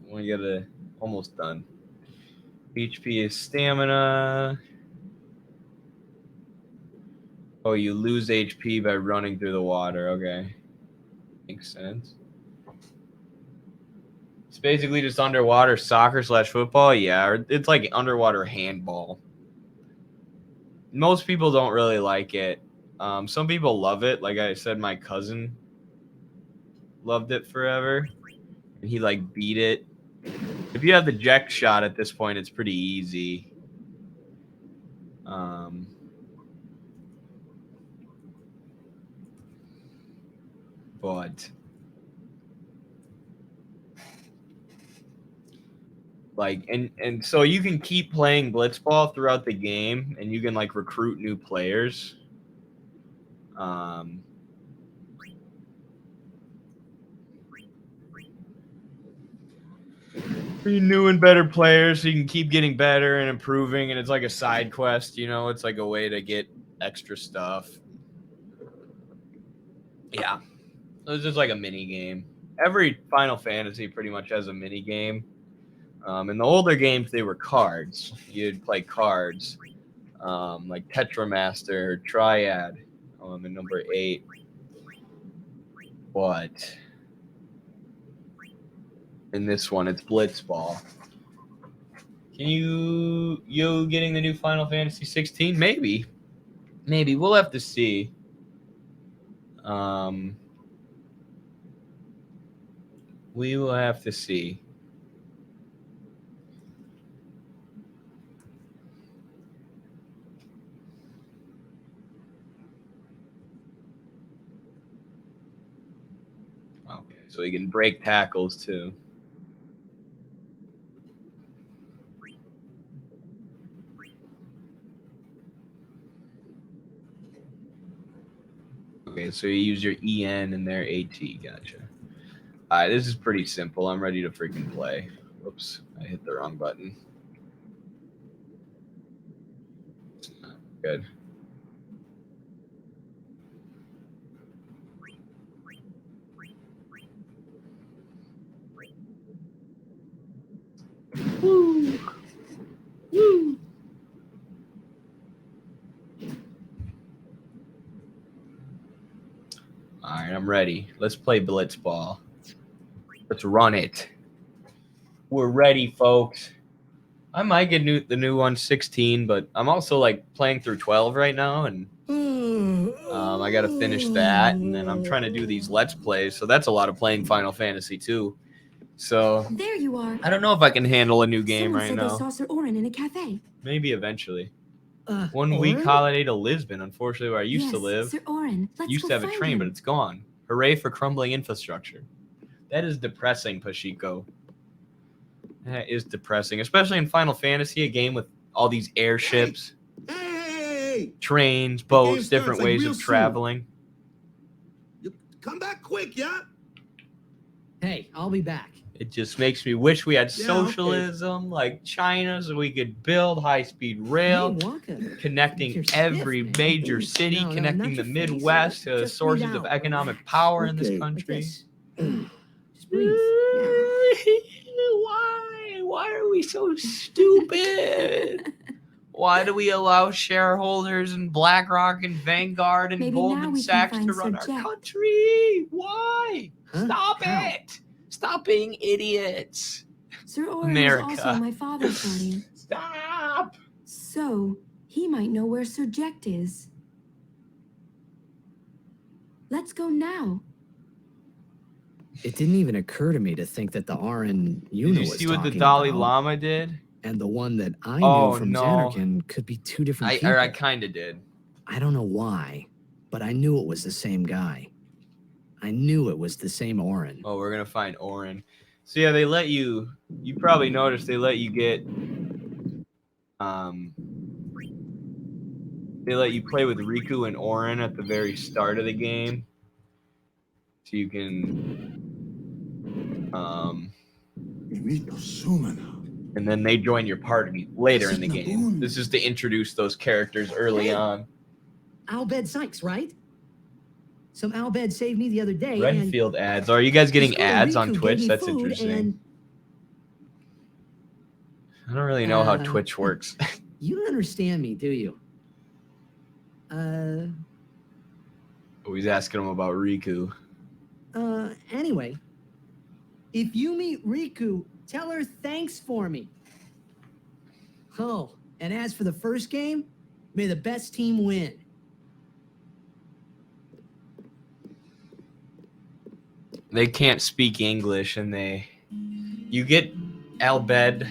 We gotta almost done. HP is stamina. Oh, you lose HP by running through the water. Okay. Makes sense. It's basically just underwater soccer / football. Yeah, or it's like underwater handball. Most people don't really like it. Some people love it. Like I said, my cousin loved it forever. And he like beat it. If you have the jack shot at this point, it's pretty easy. But like and so you can keep playing Blitzball throughout the game and you can like recruit new players. New and better players so you can keep getting better and improving, and it's like a side quest, you know, it's like a way to get extra stuff. Yeah, it's just like a mini game. Every Final Fantasy pretty much has a mini game. In the older games they were cards. You'd play cards, like Tetramaster, Triad, in number 8. But in this one it's Blitzball. Can you getting the new Final Fantasy 16? Maybe we'll have to see. We will have to see. Okay, so he can break tackles too. Okay, so you use your EN and their AT. Gotcha. All right, this is pretty simple. I'm ready to freaking play. Whoops, I hit the wrong button. Good. Woo! Woo! All right, I'm ready. Let's play Blitzball. Let's run it. We're ready, folks. I might get the new one 16, but I'm also like playing through 12 right now, and I got to finish that, and then I'm trying to do these Let's Plays, so that's a lot of playing Final Fantasy too. So
There you are.
I don't know if I can handle a new game
Someone
right
said
now.
they saw Sir Orin in a cafe.
Maybe eventually. 1
Orin?
week holiday to Lisbon, unfortunately, where I used to live.
Sir Orin. Let's
Used
go
to have a
find
train,
him.
but it's gone. Hooray for crumbling infrastructure. That is depressing, Pashiko. That is depressing, especially in Final Fantasy, a game with all these airships, trains, boats, different
like
ways
real
of
soon.
traveling.
Come back quick, yeah?
Hey, I'll be back.
It just makes me wish we had
Yeah,
socialism like China, so we could build high-speed rail,
Hey, Wonka.
connecting
You're stiff,
every
man.
major city,
No,
connecting
not
the
your face.
Midwest to
Just
sources
breathe
of
out.
economic power in this
Okay.
Like
country.
this. Just breathe.
Why are we so stupid? Why do we allow shareholders in BlackRock and Vanguard and
Maybe now
Goldman
we can
Sachs
find
to run
Sir
our
Jack.
country? Why?
Huh?
Stop
How?
it! Stop being idiots.
Sir Orin
America.
is also my father's guardian.
Stop!
So, he might know where Sir Jekt is. Let's go now.
It didn't even occur to me to think that the Orin
Did
Yuna
you
was
see what the
talking
Dalai
about
Lama did?
and the one that I
Oh,
knew from
no.
Xanarkand could be two different people.
I kind of did.
I don't know why, but I knew it was the same guy. I knew it was the same Orin.
Oh, we're gonna find Orin. So yeah, they let you. You probably noticed they let you get. They let you play with Riku and Orin at the very start of the game, so you can. And then they join your party later in the game. This is to introduce those characters early on.
Albed Sykes, right? Some Albed saved me the other day.
Renfield ads. Are you guys getting
this girl
ads on
Riku gave
Twitch?
me
That's
food
interesting.
and-
I don't really know how Twitch works.
You don't understand me, do you?
Always asking him about Riku.
Anyway, if you meet Riku, tell her thanks for me. Oh, and as for the first game, may the best team win.
They can't speak English, and you get Albed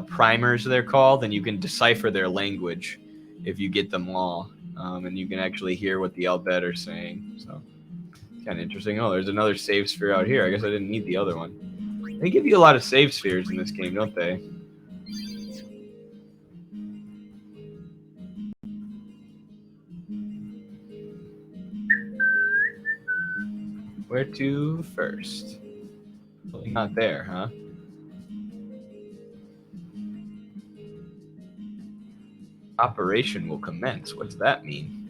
primers, they're called, and you can decipher their language if you get them all, and you can actually hear what the Albed are saying. So kind of interesting. Oh, there's another save sphere out here. I guess I didn't need the other one. They give you a lot of save spheres in this game, don't they? Where to first? Well, not there, huh? Operation will commence. What does that mean?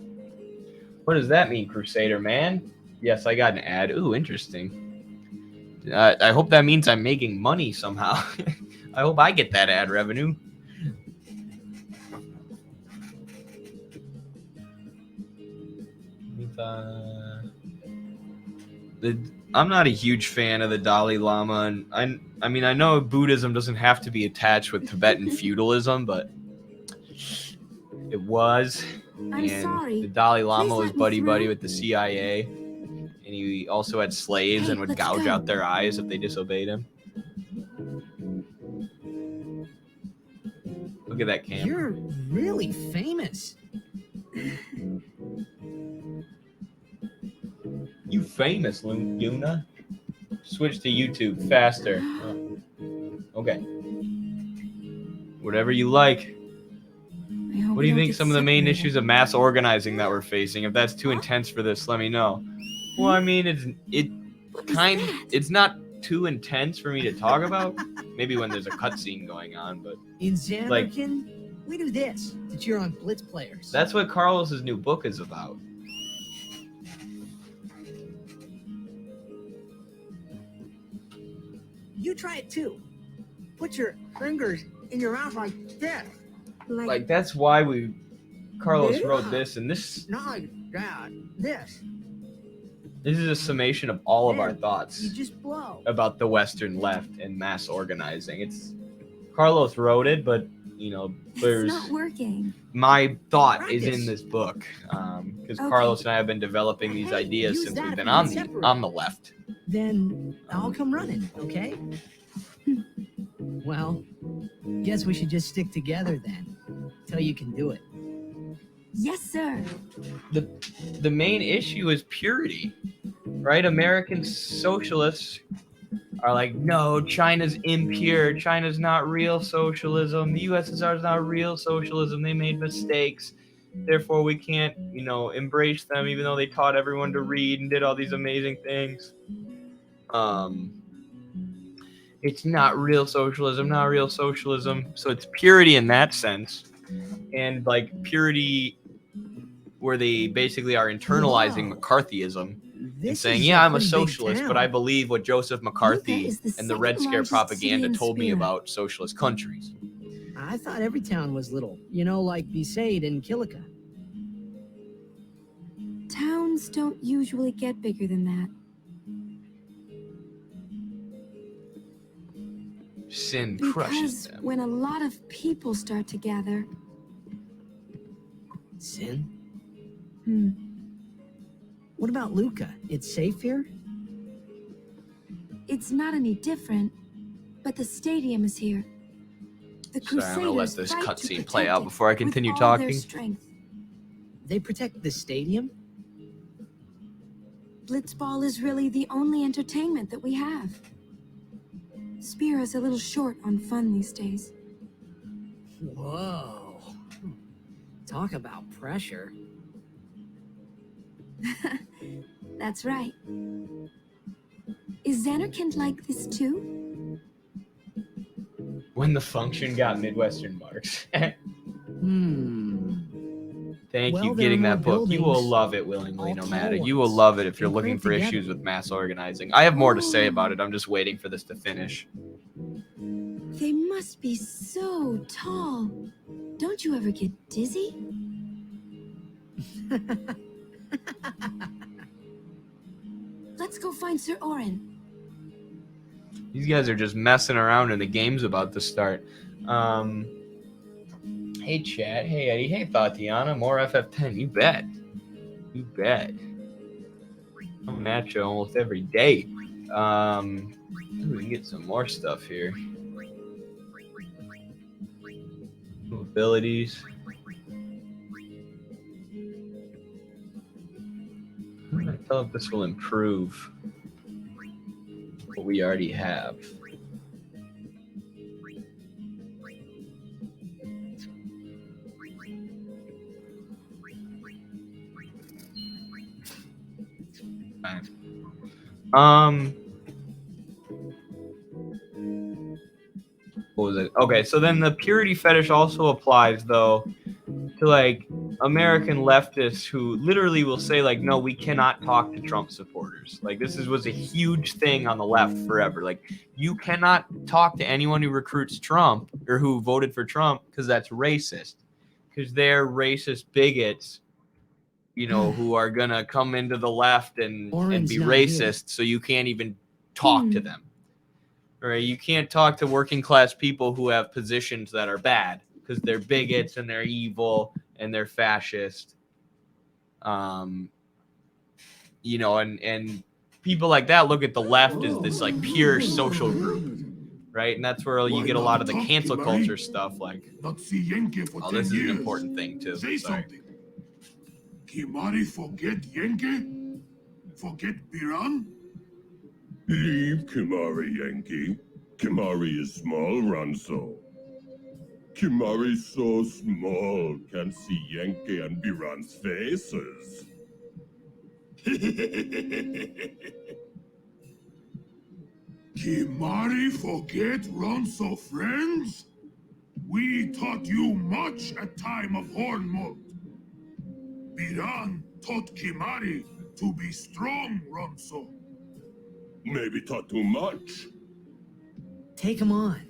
What does that mean, Crusader man? Yes, I got an ad. Ooh, interesting. I hope that means I'm making money somehow. I hope I get that ad revenue. I'm not a huge fan of the Dalai Lama, and I mean, I know Buddhism doesn't have to be attached with Tibetan feudalism, but it was.
I'm sorry.
The Dalai Lama
Please
was
let me
buddy-buddy
through.
with the CIA, and he also had slaves and would
let's
gouge
go.
out their eyes if they disobeyed him. Look at that camera.
You're really famous.
You famous, Yuna. Switch to YouTube faster. Oh. Okay. Whatever you like.
I
What do you think some of the main issues of mass organizing that we're facing? If that's too intense for this, let me know. Well, I mean, it's not too intense for me to talk about. Maybe when there's a cutscene going on, but
In
like
Xanarkin, we do this to cheer on Blitz players.
that's what Carlos's new book is about.
You try it too. Put your fingers in your mouth like this.
Like that's why Carlos
Yeah.
wrote this, and this
Not like that. This.
is a summation of all of our
Then
thoughts
You just blow.
about the Western left and mass organizing. It's Carlos wrote it, but you know, there's
It's not working.
my thought is
Practice.
in this book because
Okay.
Carlos and I have been developing these
Hey,
ideas
use
since
that
we've
if
been
we
on
get
the
separated.
on the left.
Then I'll come running, okay? Well, guess we should just stick together then. Till you can do it.
Yes, sir.
The main issue is purity, right? American socialists are like, no, China's impure. China's not real socialism. The USSR is not real socialism. They made mistakes. Therefore, we can't, embrace them, even though they taught everyone to read and did all these amazing things. It's not real socialism, not real socialism. So it's purity in that sense. And like purity where they basically are internalizing
Whoa.
McCarthyism and
This
saying,
is
yeah,
a
I'm a
pretty big
socialist, but
town.
I believe what Joseph McCarthy
is the
and the Red
second
Scare
largest city
propaganda
in
told me
Spear.
about socialist countries.
I thought every town was little. You know, like Besaid and Killica.
Towns don't usually get bigger than that.
Sin crushes
Because
them.
when a lot of people start to gather,
Sin?
hmm,
What about Luca? It's safe here?
it's not any different, but the stadium is here. The
Sorry, I'm gonna let
Crusaders
this
fight to
cutscene play
protect
out
it
before I
with
continue
all
talking.
their strength.
They protect the stadium?
Blitzball is really the only entertainment that we have. Spear is a little short on fun these days.
Whoa. Talk about pressure.
That's right. Is Xanarkand like this too?
When the function got Midwestern marks. Thank
Well,
you,
there
getting
are
that
more
book. You will
buildings,
love it willingly,
all
no
tall
matter. You will
ones,
love it if you're
and
looking
cramped
for
together.
issues with mass organizing. I have more to say about it. I'm just waiting for this to finish.
They must be so tall. Don't you ever get dizzy? Let's go find Sir Orin.
These guys are just messing around and the game's about to start. Hey, chat. Hey, Eddie. Hey, Tatiana. More FF10. You bet. You bet. I'm at you almost every day. We can get some more stuff here. Abilities. I'm gonna tell if this will improve what we already have. What was it? Okay, so then the purity fetish also applies though to like American leftists who literally will say like, no, we cannot talk to Trump supporters. Like this was a huge thing on the left forever. Like you cannot talk to anyone who recruits Trump or who voted for Trump because that's racist. Because they're racist bigots, who are gonna come into the left and be
not
racist,
here.
so you can't even talk to them. Right? You can't talk to working class people who have positions that are bad because they're bigots and they're evil and they're fascist. And people like that look at the left as this like pure social group, right? And that's where you get a lot of the cancel culture stuff. Like, oh, this is an important thing too.
Say
Sorry.
something. Kimari forget Yenke? Forget Biran? Leave Kimari, Yankee. Kimari is small, Ranso.
Kimari's so small, can't see Yankee and Biran's faces.
Kimari forget Ronso friends? We taught you much at time of Hornmold. Biran taught Kimari to be strong, Ronso.
Maybe taught too much.
Take him on.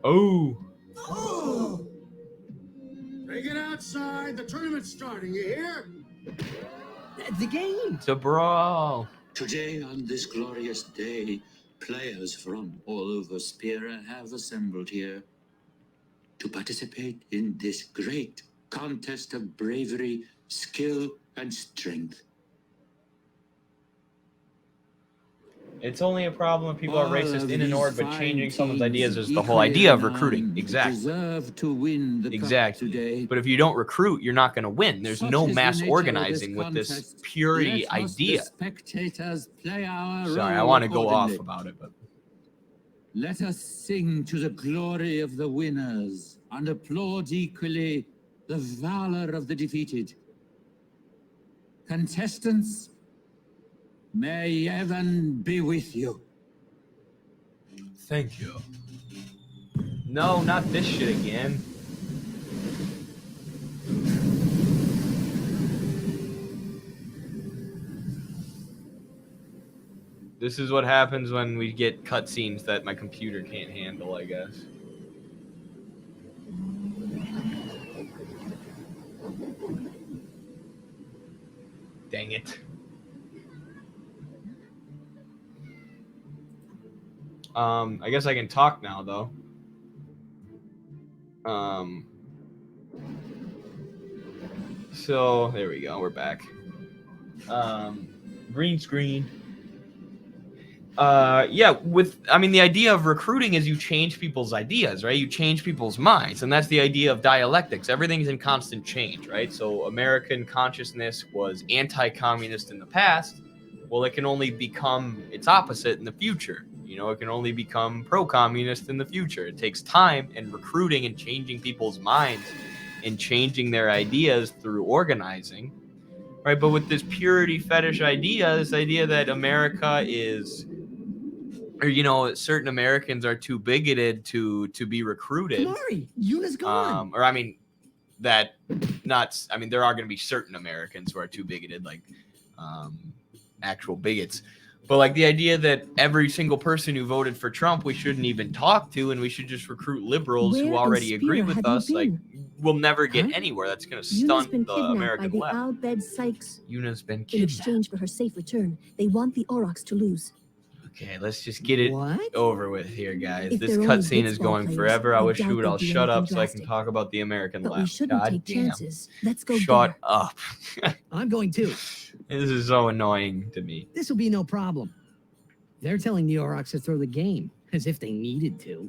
Oh.
Oh! Bring it outside. The tournament's starting. You hear?
The game.
It's a brawl.
Today, on this glorious day, players from all over Spira have assembled here to participate in this great contest of bravery, skill, and strength.
It's only a problem if people are
All
racist
of
in an
these
org, but
fine
changing someone's
teams,
ideas is the whole
equally
idea of
renowned,
recruiting. Exactly.
deserve to win the cup
Exactly.
today.
But if you don't recruit, you're not going to win. There's
Such
no
is the
mass
nature of
organizing with this
contest.
purity
Let us, the
idea.
spectators, play our
Sorry, I
role
want to go off
accordingly.
about it, but
Let us sing to the glory of the winners and applaud equally the valor of the defeated. Contestants, may heaven be with you.
thank you. No, not this shit again. This is what happens when we get cutscenes that my computer can't handle, I guess. Dang it. I guess I can talk now, though. So there we go. We're back. Green screen. Yeah, the idea of recruiting is you change people's ideas, right? You change people's minds, and that's the idea of dialectics. Everything's in constant change, right? So American consciousness was anti-communist in the past. Well, it can only become its opposite in the future. You know, it can only become pro-communist in the future. It takes time and recruiting and changing people's minds and changing their ideas through organizing, right? But with this purity fetish idea, this idea that America is, or, you know, certain Americans are too bigoted to be recruited.
Kamari, Yuna's gone.
There are going to be certain Americans who are too bigoted, like actual bigots. But like the idea that every single person who voted for Trump we shouldn't even talk to, and we should just recruit liberals who already agree with us, like we'll never get anywhere. That's going to stunt the American
by the
left.
Al-Bed Sykes.
Yuna's been
In
kidnapped.
exchange for her safe return, they want the Aurochs to lose.
Okay, let's just get it over with here, guys.
If
This
they're only
cutscene is
Blitzball
going
players,
forever. I
I
wish
doubt
you would
they'd
all
do
shut up
anything
so I can
drastic.
talk about the American
But we
left.
shouldn't
God
take
damn.
chances. Let's go
Shut
there.
up.
I'm going too.
This is so annoying to me.
This will be no problem. They're telling the Aurochs to throw the game, as if they needed to.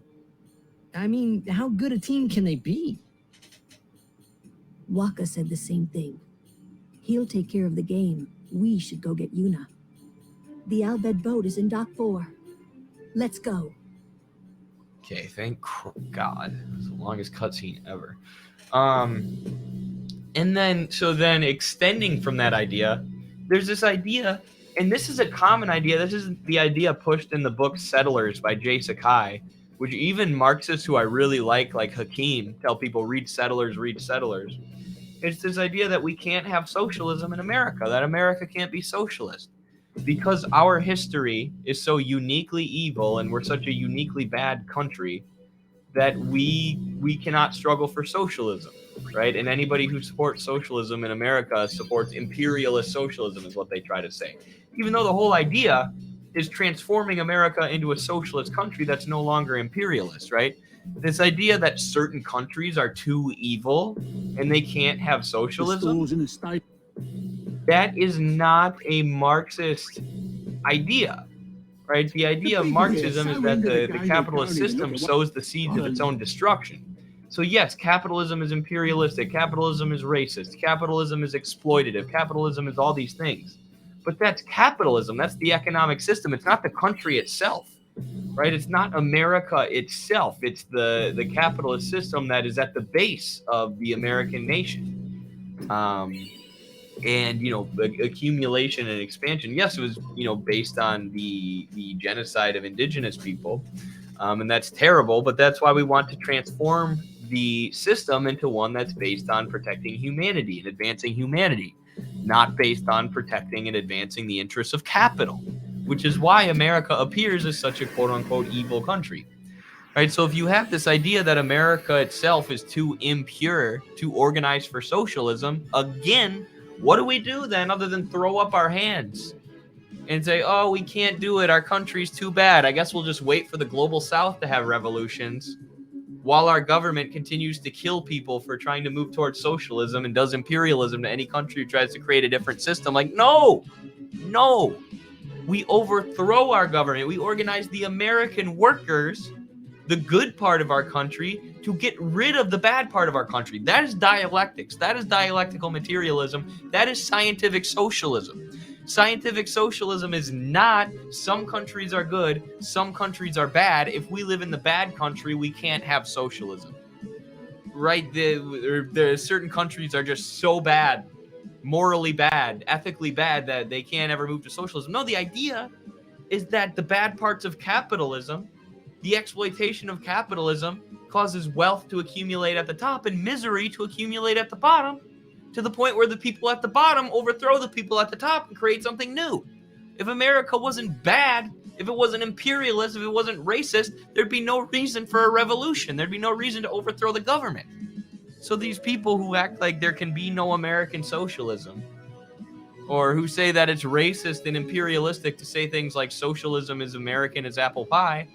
I mean, how good a team can they be?
Waka said the same thing. He'll take care of the game. We should go get Yuna. The Al-Bed boat is in Dock 4. Let's go.
Okay, thank God. It's the longest cutscene ever. And then extending from that idea, there's this idea, and this is a common idea. This is the idea pushed in the book Settlers by Jay Sakai, which even Marxists who I really like Hakeem, tell people read Settlers, read Settlers. It's this idea that we can't have socialism in America, that America can't be socialist. Because our history is so uniquely evil and we're such a uniquely bad country that we cannot struggle for socialism, right? And anybody who supports socialism in America supports imperialist socialism is what they try to say. Even though the whole idea is transforming America into a socialist country that's no longer imperialist, right? This idea that certain countries are too evil and they can't have socialism, that is not a Marxist idea, right? The idea of Marxism is that the capitalist system sows the seeds of its own destruction. So yes, capitalism is imperialistic, capitalism is racist, capitalism is exploitative, capitalism is all these things. But that's capitalism. That's the economic system. It's not the country itself, right? It's not America itself. It's the capitalist system that is at the base of the American nation. And, you know, accumulation and expansion. Yes, it was, you know, based on the genocide of indigenous people. And that's terrible, but that's why we want to transform the system into one that's based on protecting humanity and advancing humanity, not based on protecting and advancing the interests of capital, which is why America appears as such a quote-unquote evil country. Right? So if you have this idea that America itself is too impure to organize for socialism, again, what do we do then other than throw up our hands and say, oh, we can't do it, our country's too bad, I guess we'll just wait for the global south to have revolutions while our government continues to kill people for trying to move towards socialism and does imperialism to any country who tries to create a different system? Like, no, we overthrow our government. We organize the American workers, the good part of our country, to get rid of the bad part of our country. That is dialectics. That is dialectical materialism. That is scientific socialism. Scientific socialism is not some countries are good, some countries are bad. If we live in the bad country, we can't have socialism. Right? The certain countries are just so bad, morally bad, ethically bad, that they can't ever move to socialism. No, the idea is that the bad parts of capitalism, the exploitation of capitalism, causes wealth to accumulate at the top and misery to accumulate at the bottom, to the point where the people at the bottom overthrow the people at the top and create something new. If America wasn't bad, if it wasn't imperialist, if it wasn't racist, there'd be no reason for a revolution. There'd be no reason to overthrow the government. So these people who act like there can be no American socialism, or who say that it's racist and imperialistic to say things like socialism is American as apple pie,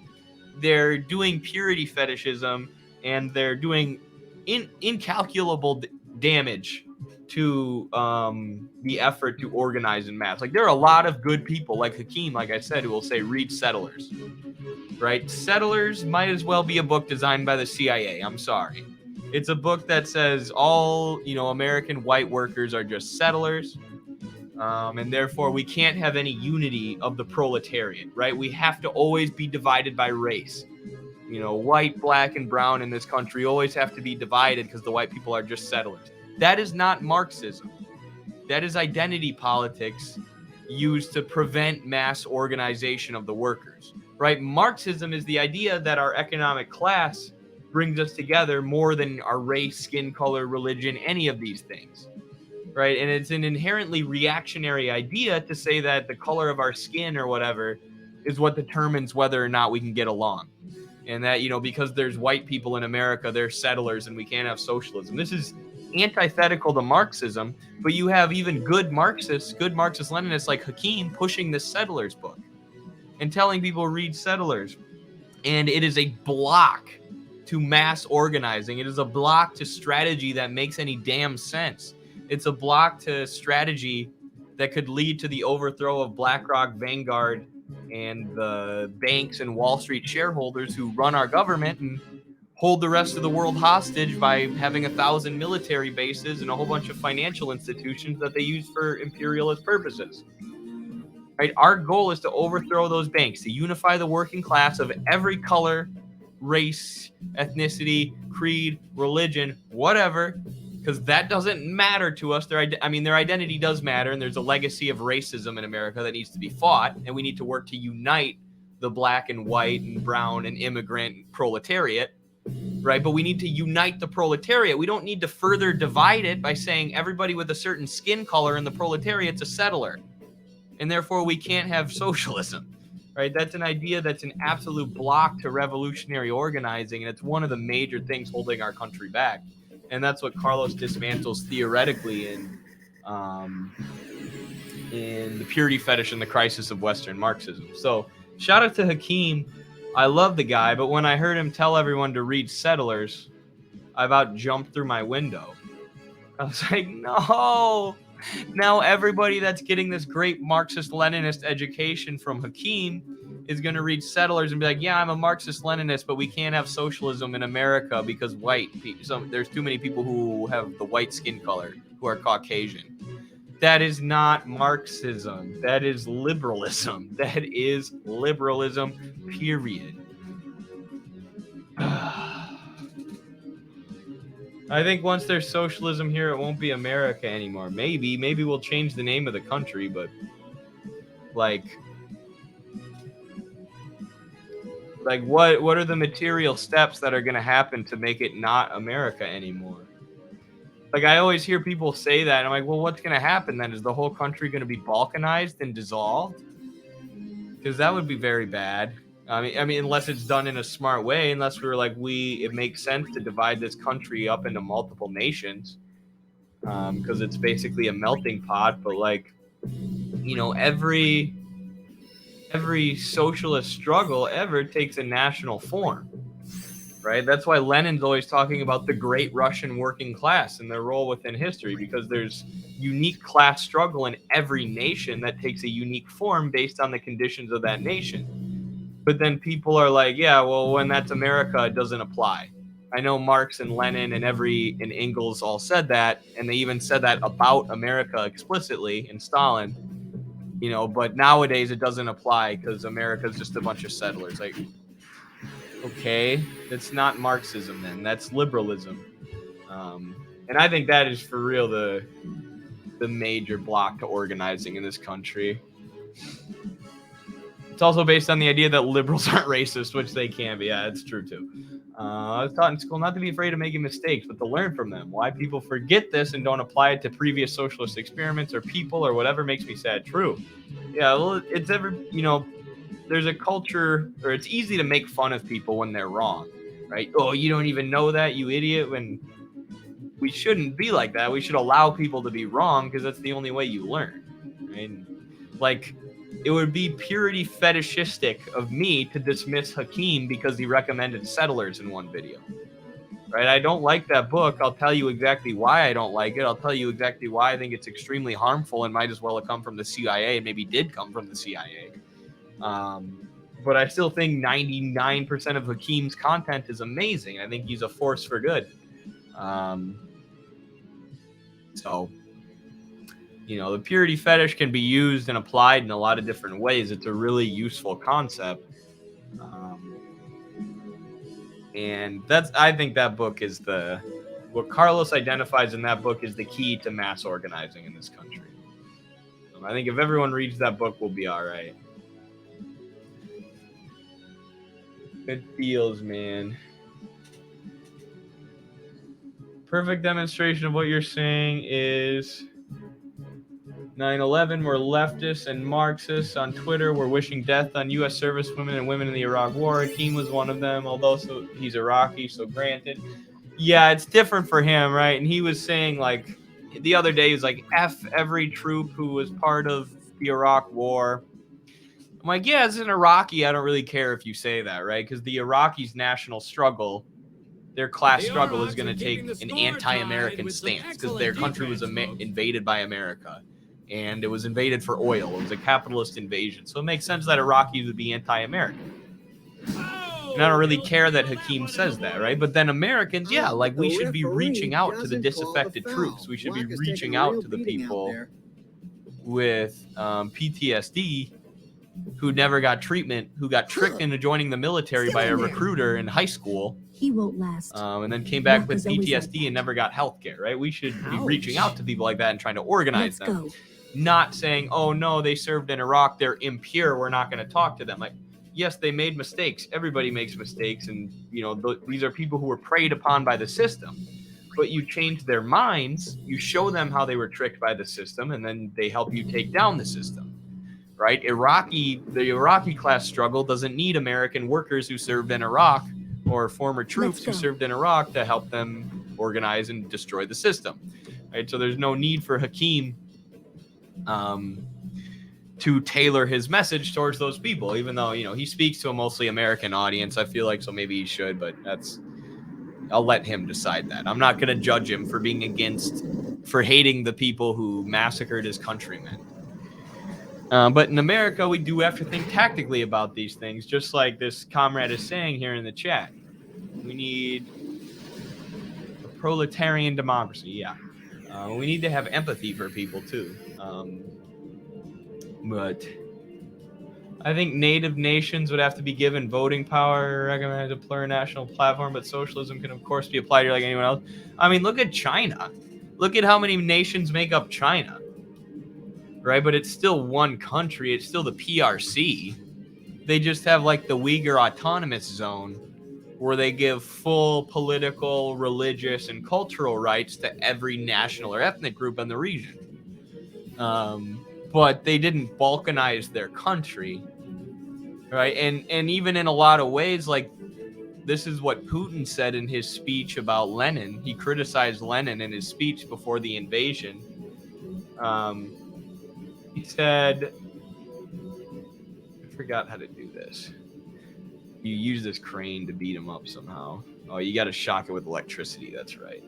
they're doing purity fetishism, and they're doing incalculable damage to the effort to organize in mass. Like, there are a lot of good people like Hakeem, like I said, who will say, read Settlers, right? Settlers might as well be a book designed by the CIA. I'm sorry. It's a book that says all, you know, American white workers are just settlers. And therefore we can't have any unity of the proletariat, right? We have to always be divided by race. You know, white, black, and brown in this country always have to be divided because the white people are just settlers. That is not Marxism. That is identity politics used to prevent mass organization of the workers, right? Marxism is the idea that our economic class brings us together more than our race, skin color, religion, any of these things, right? And it's an inherently reactionary idea to say that the color of our skin or whatever is what determines whether or not we can get along. And that, you know, because there's white people in America, they're settlers and we can't have socialism. This is antithetical to Marxism, but you have even good Marxist Leninists like Hakeem pushing this Settlers book and telling people read Settlers. And it is a block to mass organizing. It is a block to strategy that makes any damn sense. It's a block to strategy that could lead to the overthrow of BlackRock, Vanguard, and the banks and Wall Street shareholders who run our government and hold the rest of the world hostage by having 1,000 military bases and a whole bunch of financial institutions that they use for imperialist purposes. Right? Our goal is to overthrow those banks, to unify the working class of every color, race, ethnicity, creed, religion, whatever, because that doesn't matter to us. Their identity does matter, and there's a legacy of racism in America that needs to be fought, and we need to work to unite the black and white and brown and immigrant proletariat, right? But we need to unite the proletariat. We don't need to further divide it by saying everybody with a certain skin color in the proletariat's a settler, and therefore we can't have socialism, right? That's an idea that's an absolute block to revolutionary organizing, and it's one of the major things holding our country back. And that's what Carlos dismantles theoretically in The Purity Fetish and the Crisis of Western Marxism. So shout out to Hakeem. I love the guy, but when I heard him tell everyone to read Settlers, I about jumped through my window. I was like, no. Now everybody that's getting this great Marxist-Leninist education from Hakeem is going to read Settlers and be like, yeah, I'm a Marxist-Leninist, but we can't have socialism in America because white people. So there's too many people who have the white skin color, who are Caucasian. That is not Marxism. That is liberalism. That is liberalism, period. I think once there's socialism here, it won't be America anymore. Maybe we'll change the name of the country, but like what are the material steps that are going to happen to make it not America anymore? Like, I always hear people say that, and I'm like, well, what's going to happen then? Is the whole country going to be balkanized and dissolved? Because that would be very bad. I mean, unless it's done in a smart way, unless we were like, it makes sense to divide this country up into multiple nations, because it's basically a melting pot. But like, you know, every socialist struggle ever takes a national form. Right? That's why Lenin's always talking about the great Russian working class and their role within history, because there's unique class struggle in every nation that takes a unique form based on the conditions of that nation. But then people are like, yeah, well, when that's America, it doesn't apply. I know Marx and Lenin and Engels all said that, and they even said that about America explicitly, and Stalin, you know, but nowadays it doesn't apply because America's just a bunch of settlers. Like, okay, that's not Marxism then. That's liberalism. And I think that is for real the major block to organizing in this country. It's also based on the idea that liberals aren't racist, which they can be. Yeah, it's true too. I was taught in school not to be afraid of making mistakes, but to learn from them. Why people forget this and don't apply it to previous socialist experiments or people or whatever makes me sad. True. Yeah, well, there's a culture, or it's easy to make fun of people when they're wrong, right? Oh, you don't even know that, you idiot. When we shouldn't be like that. We should allow people to be wrong, because that's the only way you learn. Right? Like, it would be purity fetishistic of me to dismiss Hakim because he recommended Settlers in one video. Right? I don't like that book. I'll tell you exactly why I don't like it. I'll tell you exactly why I think it's extremely harmful and might as well have come from the CIA, and maybe did come from the CIA. But I still think 99% of Hakim's content is amazing. I think he's a force for good. So, you know, the purity fetish can be used and applied in a lot of different ways. It's a really useful concept. And I think that book is what Carlos identifies in that book is the key to mass organizing in this country. I think if everyone reads that book, we'll be all right. Good feels, man. Perfect demonstration of what you're saying is 9/11. We're leftists and Marxists on Twitter. We're wishing death on U.S. servicewomen and women in the Iraq War. Hakim was one of them, although he's Iraqi, so granted. Yeah, it's different for him, right? And he was saying, like, the other day, he was like, F every troop who was part of the Iraq War. I'm like, yeah, as an Iraqi, I don't really care if you say that, right? Because the Iraqis' national struggle, their class struggle, is going to take an anti-American stance because their country was invaded by America, and it was invaded for oil. It was a capitalist invasion. So it makes sense that Iraqis would be anti-American. And I don't really care that Hakim says that, right? But then Americans, yeah, like, we should be reaching out to the disaffected troops. We should be reaching out to the people with PTSD who never got treatment, who got tricked into joining the military by a recruiter in high school.
He won't last.
And then came back with PTSD and never got health care, right? We should be reaching out to people like that and trying to organize them. Not saying, oh, no, they served in Iraq, they're impure, we're not going to talk to them. Like, yes, they made mistakes. Everybody makes mistakes. And, you know, these are people who were preyed upon by the system. But you change their minds, you show them how they were tricked by the system, and then they help you take down the system. Right? The Iraqi class struggle doesn't need American workers who served in Iraq or former troops who served in Iraq to help them organize and destroy the system. Right? So there's no need for Hakim to tailor his message towards those people, even though, you know, he speaks to a mostly American audience. I feel like, so maybe he should, but I'll let him decide that. I'm not going to judge him for hating the people who massacred his countrymen. But in America, we do have to think tactically about these things, just like this comrade is saying here in the chat. We need a proletarian democracy, yeah. We need to have empathy for people, too. But I think native nations would have to be given voting power, recommended a plurinational platform, but socialism can, of course, be applied here like anyone else. I mean, look at China. Look at how many nations make up China, right? But it's still one country. It's still the PRC. They just have like the Uyghur Autonomous Zone, where they give full political, religious, and cultural rights to every national or ethnic group in the region. But they didn't balkanize their country, right? And even in a lot of ways, like, this is what Putin said in his speech about Lenin. He criticized Lenin in his speech before the invasion. He said, I forgot how to do this. You use this crane to beat him up somehow. Oh, you got to shock it with electricity. That's right.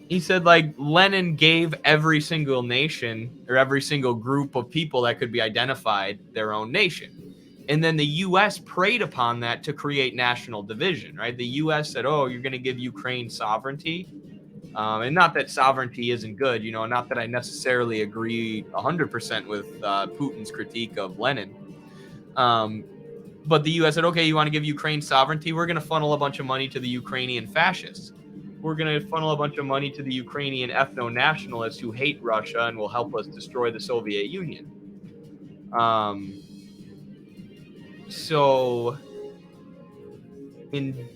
He said, like, Lenin gave every single nation or every single group of people that could be identified their own nation. And then the U.S. preyed upon that to create national division, right? The U.S. said, oh, you're going to give Ukraine sovereignty. And not that sovereignty isn't good, you know, not that I necessarily agree 100% with Putin's critique of Lenin. But the U.S. said, okay, you want to give Ukraine sovereignty? We're going to funnel a bunch of money to the Ukrainian fascists. We're going to funnel a bunch of money to the Ukrainian ethno-nationalists who hate Russia and will help us destroy the Soviet Union. So in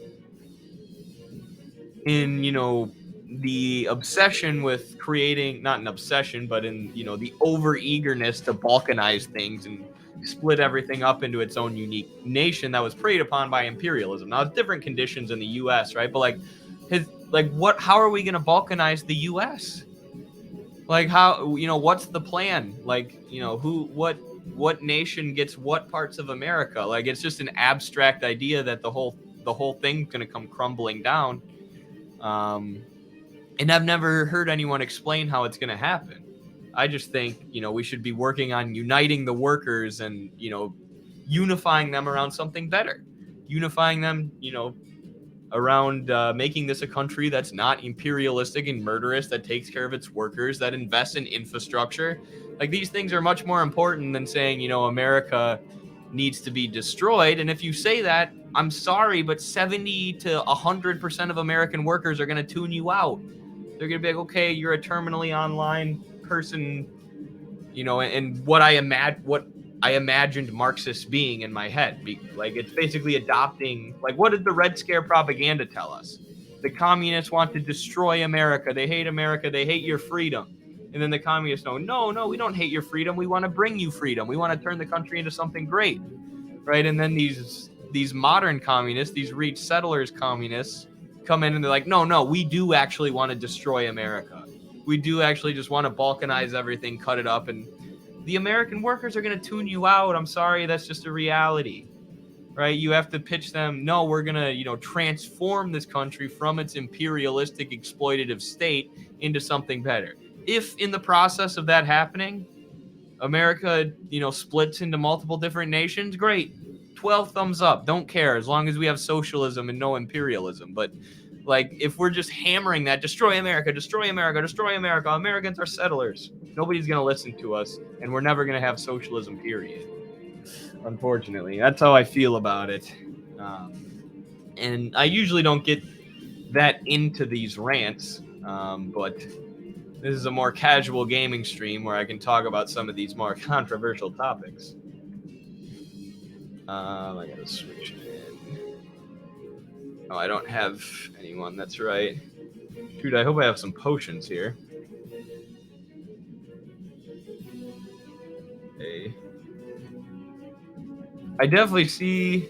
you know, the obsession with creating, not an obsession, but in, you know, the over eagerness to balkanize things and split everything up into its own unique nation that was preyed upon by imperialism. Now, it's different conditions in the U.S., right? But how are we going to balkanize the U.S.? Like, how, you know, what's the plan? Like, you know, what nation gets what parts of America? Like, it's just an abstract idea that the whole thing's going to come crumbling down. And I've never heard anyone explain how it's going to happen. I just think, you know, we should be working on uniting the workers and, you know, unifying them around something better, unifying them, you know, around making this a country that's not imperialistic and murderous, that takes care of its workers, that invests in infrastructure. Like, these things are much more important than saying, you know, America needs to be destroyed. And if you say that, I'm sorry, but 70 to 100% of American workers are going to tune you out. They're going to be like, okay, you're a terminally online person, you know, and what I imagined Marxists being in my head. Like, it's basically adopting, like, what did the Red Scare propaganda tell us? The communists want to destroy America. They hate America. They hate your freedom. And then the communists know, no, we don't hate your freedom. We want to bring you freedom. We want to turn the country into something great, right? And then these modern communists, these rich settlers communists, come in and they're like, no, we do actually want to destroy America. We do actually just want to balkanize everything, cut it up, and the American workers are going to tune you out. I'm sorry, that's just a reality, right? You have to pitch them, no, we're going to, you know, transform this country from its imperialistic, exploitative state into something better. If in the process of that happening, America, you know, splits into multiple different nations, great. 12 thumbs up. Don't care, as long as we have socialism and no imperialism. But, like, if we're just hammering that, destroy America, destroy America, destroy America, Americans are settlers, nobody's going to listen to us, and we're never going to have socialism, period. Unfortunately, that's how I feel about it. And I usually don't get that into these rants, but this is a more casual gaming stream where I can talk about some of these more controversial topics. I gotta switch it in. Oh, I don't have anyone. That's right. Dude, I hope I have some potions here. Hey. I definitely see...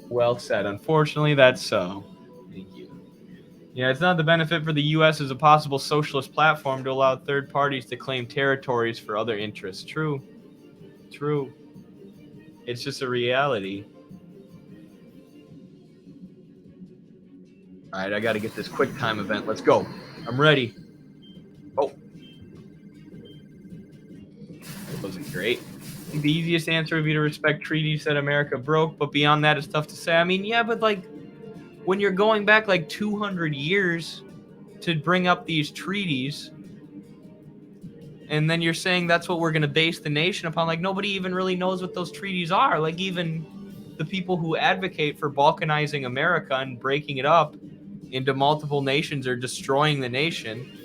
Well said. Unfortunately, that's so. Thank you. Yeah, it's not the benefit for the U.S. as a possible socialist platform to allow third parties to claim territories for other interests. True. True. It's just a reality. All right, I got to get this quick time event. Let's go. I'm ready. Oh. That wasn't great. The easiest answer would be to respect treaties that America broke, but beyond that, it's tough to say. I mean, yeah, but like when you're going back like 200 years to bring up these treaties, and then you're saying that's what we're going to base the nation upon, like nobody even really knows what those treaties are. Like even the people who advocate for balkanizing America and breaking it up into multiple nations or destroying the nation,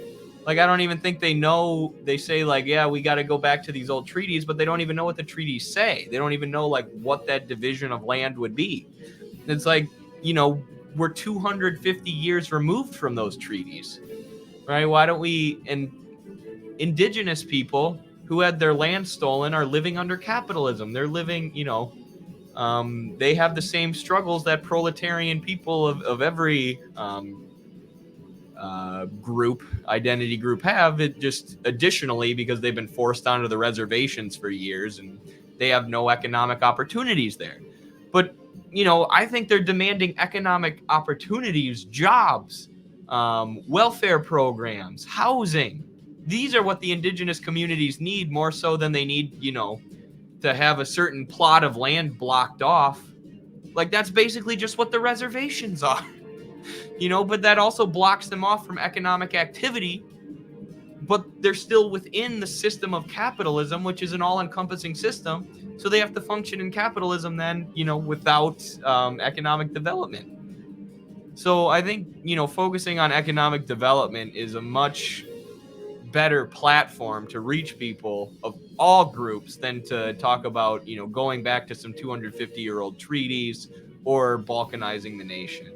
like, I don't even think they know. They say, like, yeah, we got to go back to these old treaties, but they don't even know what the treaties say. They don't even know, like, what that division of land would be. It's like, you know, we're 250 years removed from those treaties, right? Why don't we, and indigenous people who had their land stolen are living under capitalism. They're living, you know, they have the same struggles that proletarian people of every identity group have. It just additionally because they've been forced onto the reservations for years and they have no economic opportunities there. But you know, I think they're demanding economic opportunities, jobs, welfare programs, housing. These are what the indigenous communities need more so than they need, you know, to have a certain plot of land blocked off. Like that's basically just what the reservations are. You know, but that also blocks them off from economic activity, but they're still within the system of capitalism, which is an all-encompassing system. So they have to function in capitalism then, you know, without economic development. So I think, you know, focusing on economic development is a much better platform to reach people of all groups than to talk about, you know, going back to some 250-year-old treaties or balkanizing the nation.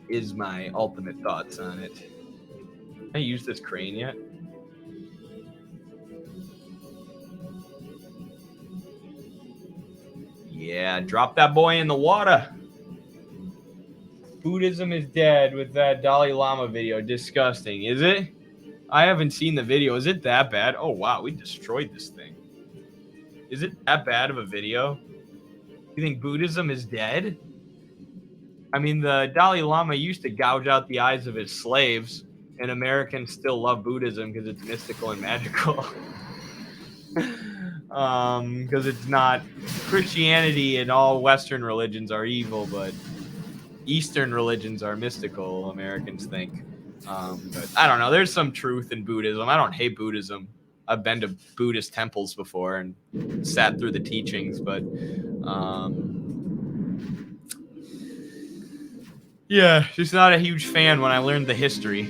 Is my ultimate thoughts on it. Can I use this crane yet? Yeah, drop that boy in the water. Buddhism is dead with that Dalai Lama video. Disgusting, is it? I haven't seen the video. Is it that bad? Oh, wow, we destroyed this thing. Is it that bad of a video? You think Buddhism is dead? I mean, the Dalai Lama used to gouge out the eyes of his slaves, and Americans still love Buddhism because it's mystical and magical. Because it's not Christianity and all Western religions are evil, but Eastern religions are mystical, Americans think. But I don't know. There's some truth in Buddhism. I don't hate Buddhism. I've been to Buddhist temples before and sat through the teachings, but yeah, just not a huge fan when I learned the history.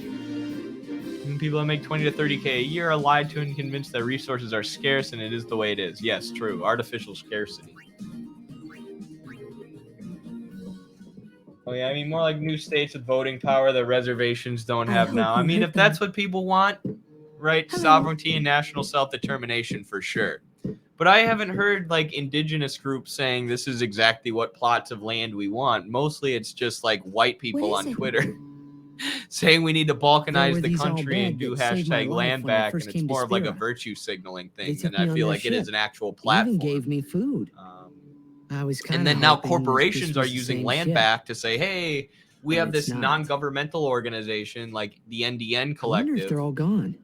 People that make 20 to 30K a year are lied to and convinced that resources are scarce, and it is the way it is. Yes, true. Artificial scarcity. Oh, yeah, I mean, more like new states with voting power that reservations don't have now. I mean, if that's what people want, right? Sovereignty and national self-determination for sure. But I haven't heard, like, indigenous groups saying this is exactly what plots of land we want. Mostly it's just, like, white people on Twitter saying we need to balkanize the country and do hashtag land back, and it's more of like a virtue signaling thing. And I feel like it is an actual platform.
Even gave me food. I was kind
and then now corporations are using land back to say, hey, we have this non-governmental organization like the NDN Collective.
I wonder if they're all gone.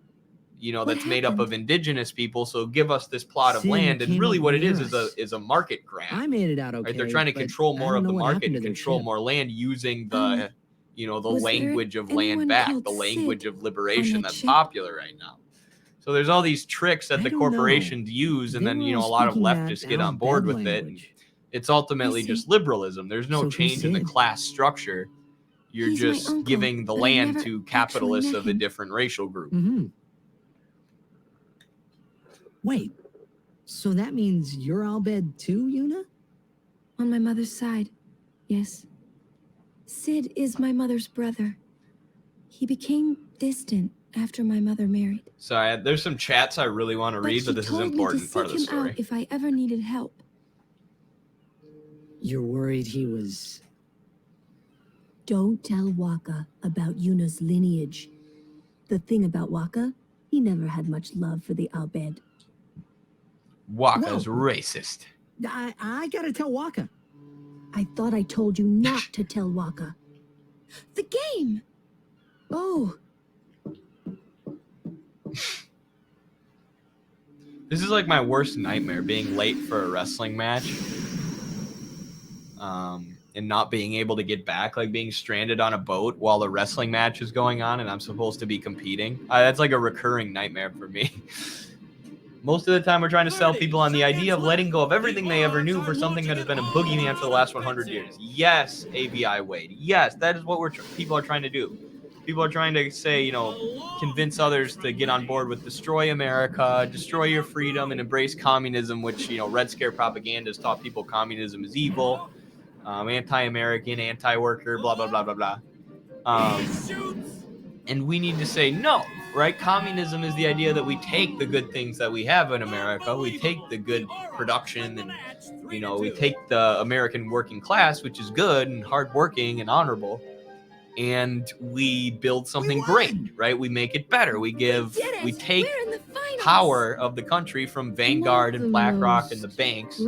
You know, that's made up of indigenous people. So give us this plot of land. And really what it is a market grab.
I made it out okay.
Right? They're trying to control more of the market and control more land using the, you know, the language of land back, the language of liberation that's popular right now. So there's all these tricks that the corporations use. And then, you know, a lot of leftists get on board with it. And it's ultimately just liberalism. There's no change in the class structure. You're just giving the land to capitalists of a different racial group.
Mm-hmm. Wait, so that means you're Albed too, Yuna?
On my mother's side, yes. Sid is my mother's brother. He became distant after my mother married.
So there's some chats I really want to read, but this is an important part of the story.
Out if I ever needed help.
You're worried he was...
Don't tell Waka about Yuna's lineage. The thing about Waka, he never had much love for the Albed.
Waka's racist.
I gotta tell Waka.
I thought I told you not to tell Waka.
The game!
Oh.
This is like my worst nightmare, being late for a wrestling match. And not being able to get back, like being stranded on a boat while the wrestling match is going on and I'm supposed to be competing. That's like a recurring nightmare for me. Most of the time we're trying to sell people on the idea of letting go of everything they ever knew for something that has been a boogeyman for the last 100 years. Yes, ABI Wade. Yes, that is what people are trying to do. People are trying to say, you know, convince others to get on board with destroy America, destroy your freedom, and embrace communism, which, you know, Red Scare propaganda has taught people communism is evil, anti-American, anti-worker, blah, blah, blah, blah, blah. And we need to say no, right? Communism is the idea that we take the good things that we have in America, we take the good production, and, you know, we take the American working class, which is good and hardworking and honorable, and we build something great, right? We make it better. We take power of the country from Vanguard and BlackRock and the banks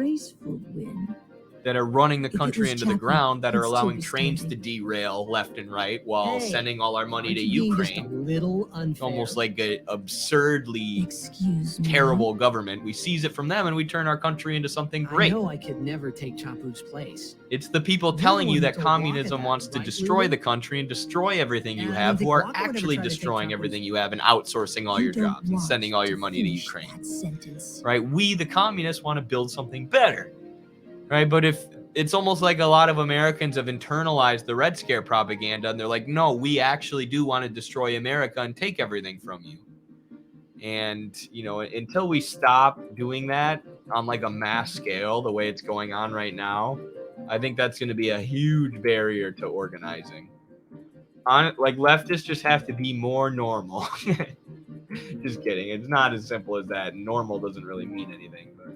that are running the country into the ground, that are allowing trains to derail left and right while sending all our money to Ukraine. Almost like an absurdly terrible government. We seize it from them and we turn our country into something great.
I know I could never take Chapu's place.
It's the people telling you that communism wants to destroy the country and destroy everything you have, who are actually destroying everything you have and outsourcing all your jobs and sending all your money to Ukraine. Right? We, the communists, want to build something better. Right? But if it's almost like a lot of Americans have internalized the Red Scare propaganda and they're like, no, we actually do want to destroy America and take everything from you. And, you know, until we stop doing that on like a mass scale, the way it's going on right now, I think that's going to be a huge barrier to organizing. Like leftists just have to be more normal. Just kidding. It's not as simple as that. Normal doesn't really mean anything. But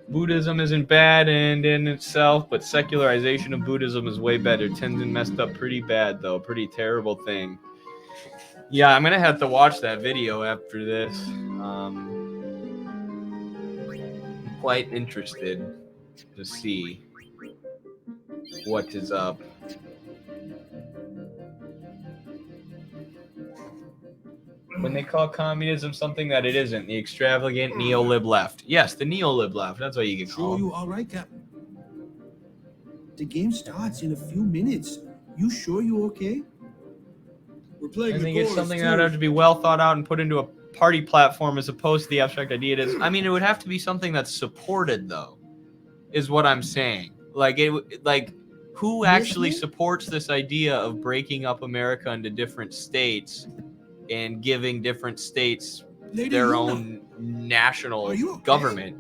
Buddhism isn't bad and in itself, but secularization of Buddhism is way better. Tenzin messed up pretty bad, though. Pretty terrible thing. Yeah, I'm going to have to watch that video after this. I'm quite interested to see what is up. When they call communism something that it isn't, the extravagant neo-lib left. Yes, the neo-lib left. That's what you can call them.
You all right, Captain? The game starts in a few minutes. You sure you okay?
We're playing.
I think it's something that would have to be well thought out and put into a party platform as opposed to the abstract idea it is. I mean, it would have to be something that's supported, though, is what I'm saying. Like who actually supports this idea of breaking up America into different states and giving different states their own national government,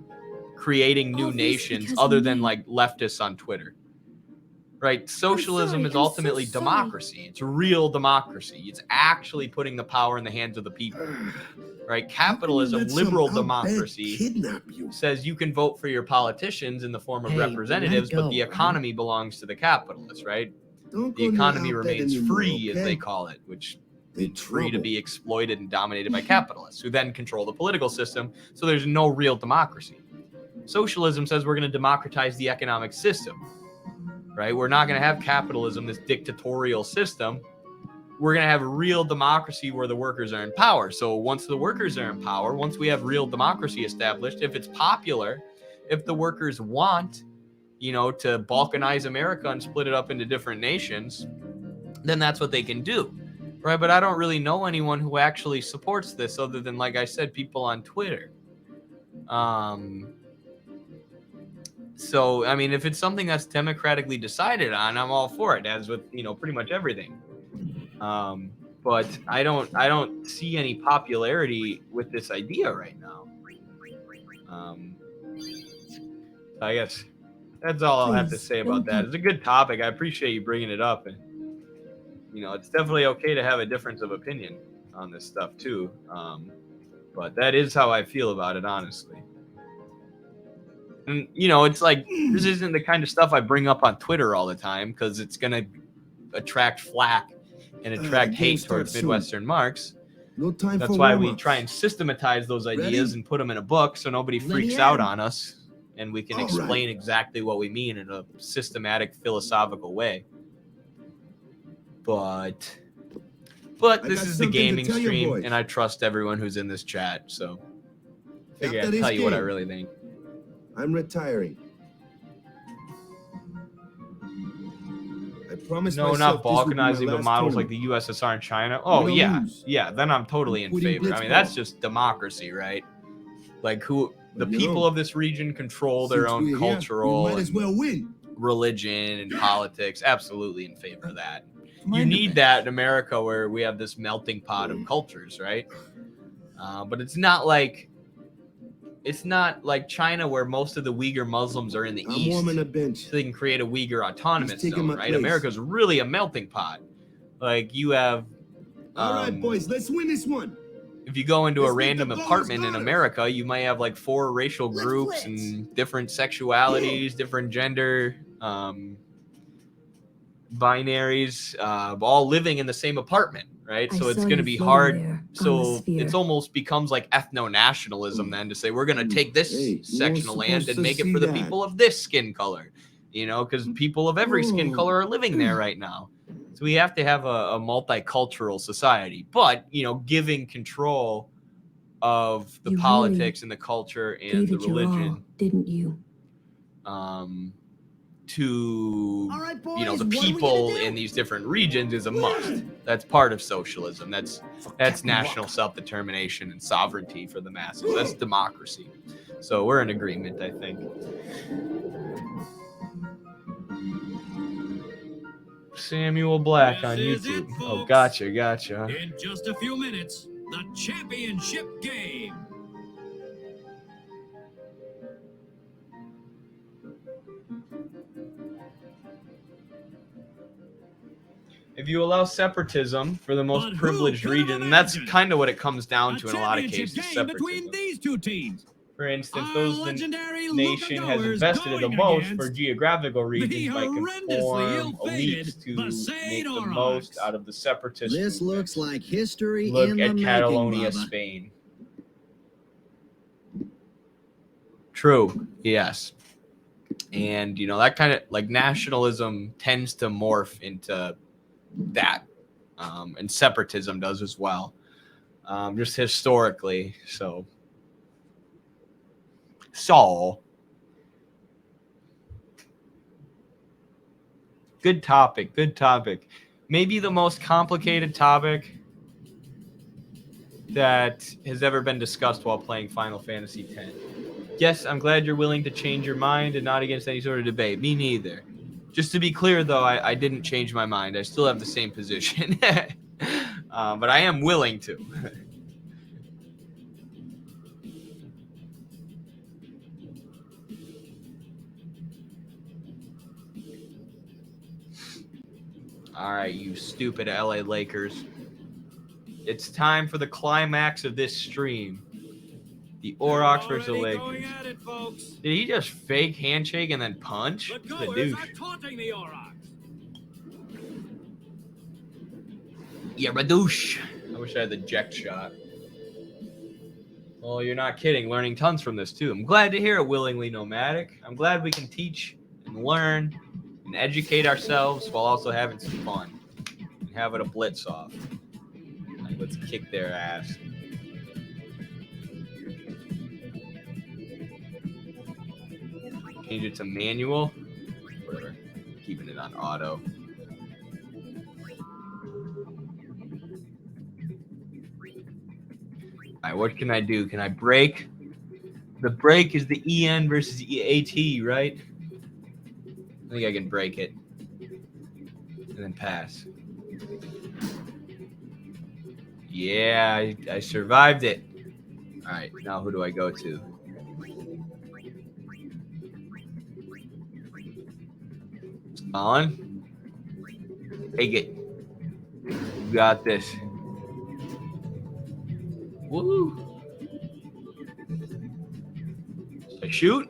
creating new nations other than like leftists on Twitter, right? Socialism is ultimately democracy. It's real democracy. It's actually putting the power in the hands of the people, right? Capitalism, liberal democracy, says you can vote for your politicians in the form of representatives, but the economy belongs to the capitalists, right? The economy remains free, as they call it, which it's free to be exploited and dominated by capitalists, who then control the political system, so there's no real democracy. Socialism says we're going to democratize the economic system, right? We're not going to have capitalism, this dictatorial system. We're going to have real democracy where the workers are in power. So once the workers are in power, once we have real democracy established, if it's popular, if the workers want, you know, to balkanize America and split it up into different nations, then that's what they can do. Right, but I don't really know anyone who actually supports this other than, like I said, people on Twitter. So, I mean, if it's something that's democratically decided on, I'm all for it, as with, you know, pretty much everything. But I don't see any popularity with this idea right now. I guess that's all I'll have to say about that. It's a good topic. I appreciate you bringing it up. And, you know, it's definitely okay to have a difference of opinion on this stuff too. But that is how I feel about it, honestly. And, you know, it's like, this isn't the kind of stuff I bring up on Twitter all the time because it's going to attract flack and attract hate towards Midwestern Marx.
No time
That's
for
why we
warm-ups.
try and systematize those ideas
Ready?
and put them in a book so nobody freaks out on us and we can
All
explain exactly what we mean in a systematic, philosophical way. But But
I
this
got
is the
something to
gaming
tell you
stream,
boys.
and I trust everyone who's in this chat, so I figure
After
I'd
this
tell you what I
game,
really think.
I'm retiring. I promise
No,
myself
not
this will be my
balkanizing, but
last
models like
tournament.
the USSR and China. Oh,
Win or
yeah.
lose,
Yeah, then I'm totally in
quitting
favor. I mean,
Blitzball.
that's just democracy, right? Like, the
But, you
people
know,
of this region control their
since
own
we're here,
cultural
we might as
and
well win.
religion and politics. Absolutely in favor of that. You
Mind the
need
match.
that in America where we have this melting pot of cultures, right? But it's not like China where most of the Uyghur Muslims are in the
I'm
east,
warming a bench.
so they can create a Uyghur autonomous
taking
zone,
my
right?
place.
America's really a melting pot. Like you have,
All right, boys, let's win this one.
if you go into a
Let's make
random
the bonus
apartment in
bonus.
America, you might have like 4 racial groups and different sexualities, different gender binaries, all living in the same apartment, right?
I
So it's
saw
going to
you
be
floating
hard.
there on the
So
sphere.
it's almost becomes like ethno-nationalism then to say we're going to take this
Hey, you
section of
weren't
land
supposed
and
to
make it
see
for the
that.
people of this skin color, you know, because people of every skin color are living there right now. So we have to have a multicultural society, but, you know, giving control of the
You
politics and the culture and
Gave
the
it your all,
religion
didn't you?
to
All right, boys,
you know the
what are we
people
gonna do?
in these different regions is a must. That's part of socialism. That's national self-determination and sovereignty for the masses. That's democracy. So we're in agreement, I think. Samuel Black on
This is it,
YouTube. Oh,
folks.
gotcha.
In just a few minutes, the championship game.
If you allow separatism for the most
But who
privileged
could have
region, and that's
imagined
kind of what it comes down
A
to in a lot of
championship
cases,
game between
separatism.
these two teams.
For instance,
Our
those the
legendary
nation has
Luca-goers
invested in the
going
most for
against
geographical
the
regions might
horrendously
conform
ill-fated
elites to
Besaid
make the
Aurochs.
most out of the separatist
This
movement.
looks like history
Look
in the
at
making,
Catalonia,
Bubba.
Spain. True, yes. And, you know, that kind of, like, nationalism tends to morph into that. And separatism does as well. Just historically, so... Good topic. Maybe the most complicated topic that has ever been discussed while playing Final Fantasy X. Yes, I'm glad you're willing to change your mind and not against any sort of debate. Me neither. Just to be clear, though, I didn't change my mind. I still have the same position. But I am willing to. All right, you stupid LA Lakers. It's time for the climax of this stream. The Aurochs versus the Lakers.
Going at it, folks.
Did he just fake handshake and then punch?
The
The
goers
douche.
are taunting the Aurochs.
You're a douche. I wish I had the eject shot. Well, you're not kidding. Learning tons from this, too. I'm glad to hear it, Willingly Nomadic. I'm glad we can teach and learn and educate ourselves while also having some fun. And having a blitz off. Like, let's kick their ass. Change it to manual. Whatever. Keeping it on auto. Alright, what can I do? Can I break? The break is the EN versus AT, right? I think I can break it. And then pass. Yeah, I survived it. Alright, now who do I go to? On. Take it. You got this. Woo! Should I shoot?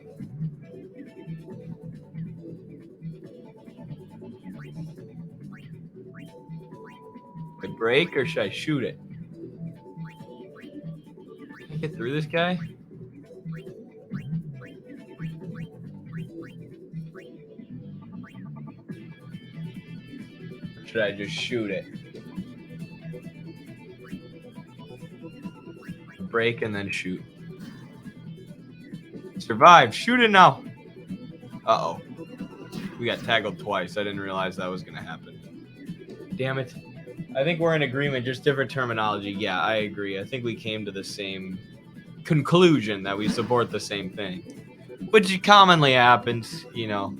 I break or should I shoot it? Can I get through this guy? Or should I just shoot it? break and then shoot. Survive. Shoot it now. Uh-oh. We got tackled twice. I didn't realize that was going to happen. Damn it. I think we're in agreement, just different terminology. Yeah, I agree. I think we came to the same conclusion that we support the same thing. Which commonly happens, you know.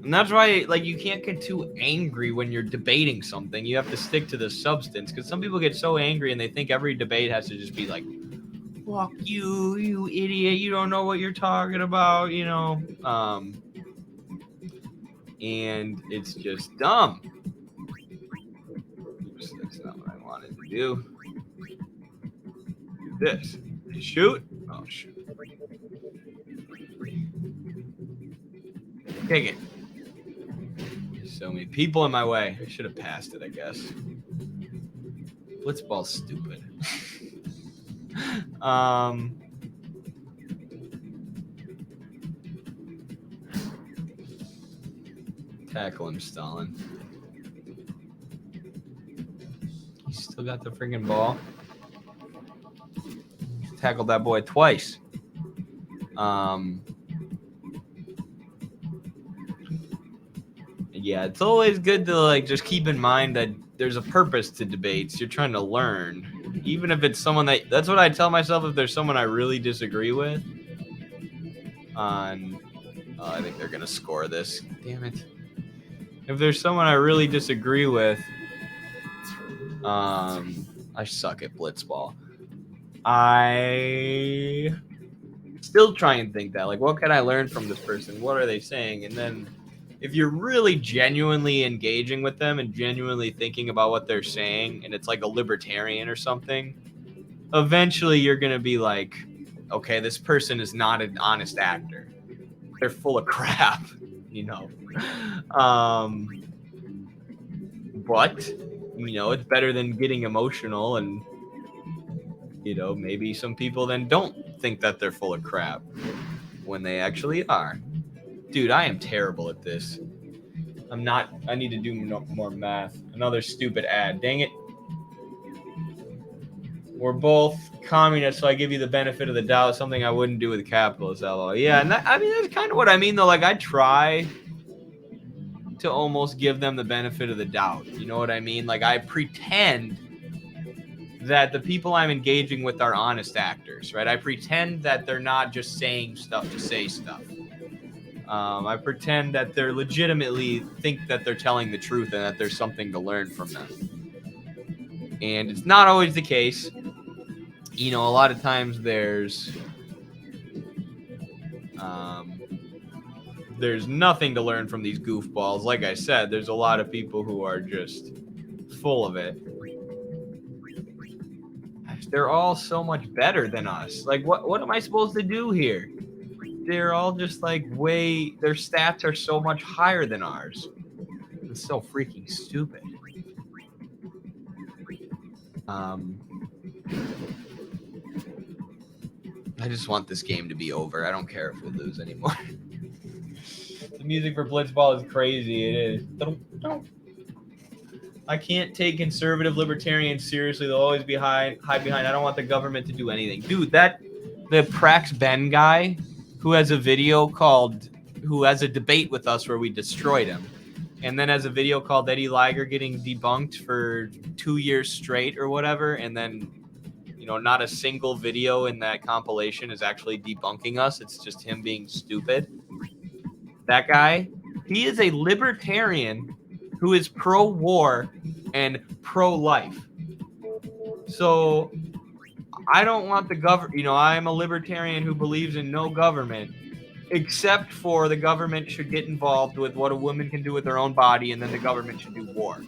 And that's why, like, you can't get too angry when you're debating something. You have to stick to the substance, because some people get so angry and they think every debate has to just be like, fuck you, you idiot, you don't know what you're talking about, you know. And it's just dumb. Oops, that's not what I wanted to do. Do this. Shoot. Oh, shoot. Take it. So many people in my way. I should have passed it, I guess. Blitzball's stupid. Tackle him, Stalin. He still got the freaking ball. Tackled that boy twice. Yeah, it's always good to like just keep in mind that there's a purpose to debates. You're trying to learn, even if it's someone that's what I tell myself. If there's someone I really disagree with, I think they're gonna score this. Damn it! If there's someone I really disagree with, I suck at blitzball. I still try and think that, like, what can I learn from this person? What are they saying? And then if you're really genuinely engaging with them and genuinely thinking about what they're saying, and it's like a libertarian or something, eventually you're going to be like, okay, this person is not an honest actor. They're full of crap, you know. But, you know, it's better than getting emotional, and, you know, maybe some people then don't think that they're full of crap when they actually are. Dude, I am terrible at this. I'm not. I need to do more math. Another stupid ad. Dang it. We're both communists, so I give you the benefit of the doubt. Something I wouldn't do with capitalists, LOL. Yeah, and I mean, that's kind of what I mean, though. Like, I try to almost give them the benefit of the doubt. You know what I mean? Like, I pretend that the people I'm engaging with are honest actors, right? I pretend that they're not just saying stuff to say stuff. I pretend that they're legitimately think that they're telling the truth and that there's something to learn from them. And it's not always the case. You know, a lot of times there's nothing to learn from these goofballs. Like I said, there's a lot of people who are just full of it. They're all so much better than us. Like, what am I supposed to do here? They're all just like their stats are so much higher than ours. It's so freaking stupid. I just want this game to be over. I don't care if we lose anymore. The music for Blitzball is crazy. It is. I can't take conservative libertarians seriously. They'll always be hide behind. I don't want the government to do anything. Dude, the Prax Ben guy who has a video who has a debate with us where we destroyed him, and then has a video called Eddie Liger getting debunked for 2 years straight or whatever, and then, you know, not a single video in that compilation is actually debunking us. It's just him being stupid. That guy, he is a libertarian who is pro-war and pro-life. So I don't want the government, you know, I'm a libertarian who believes in no government, except for the government should get involved with what a woman can do with her own body, and then the government should do war.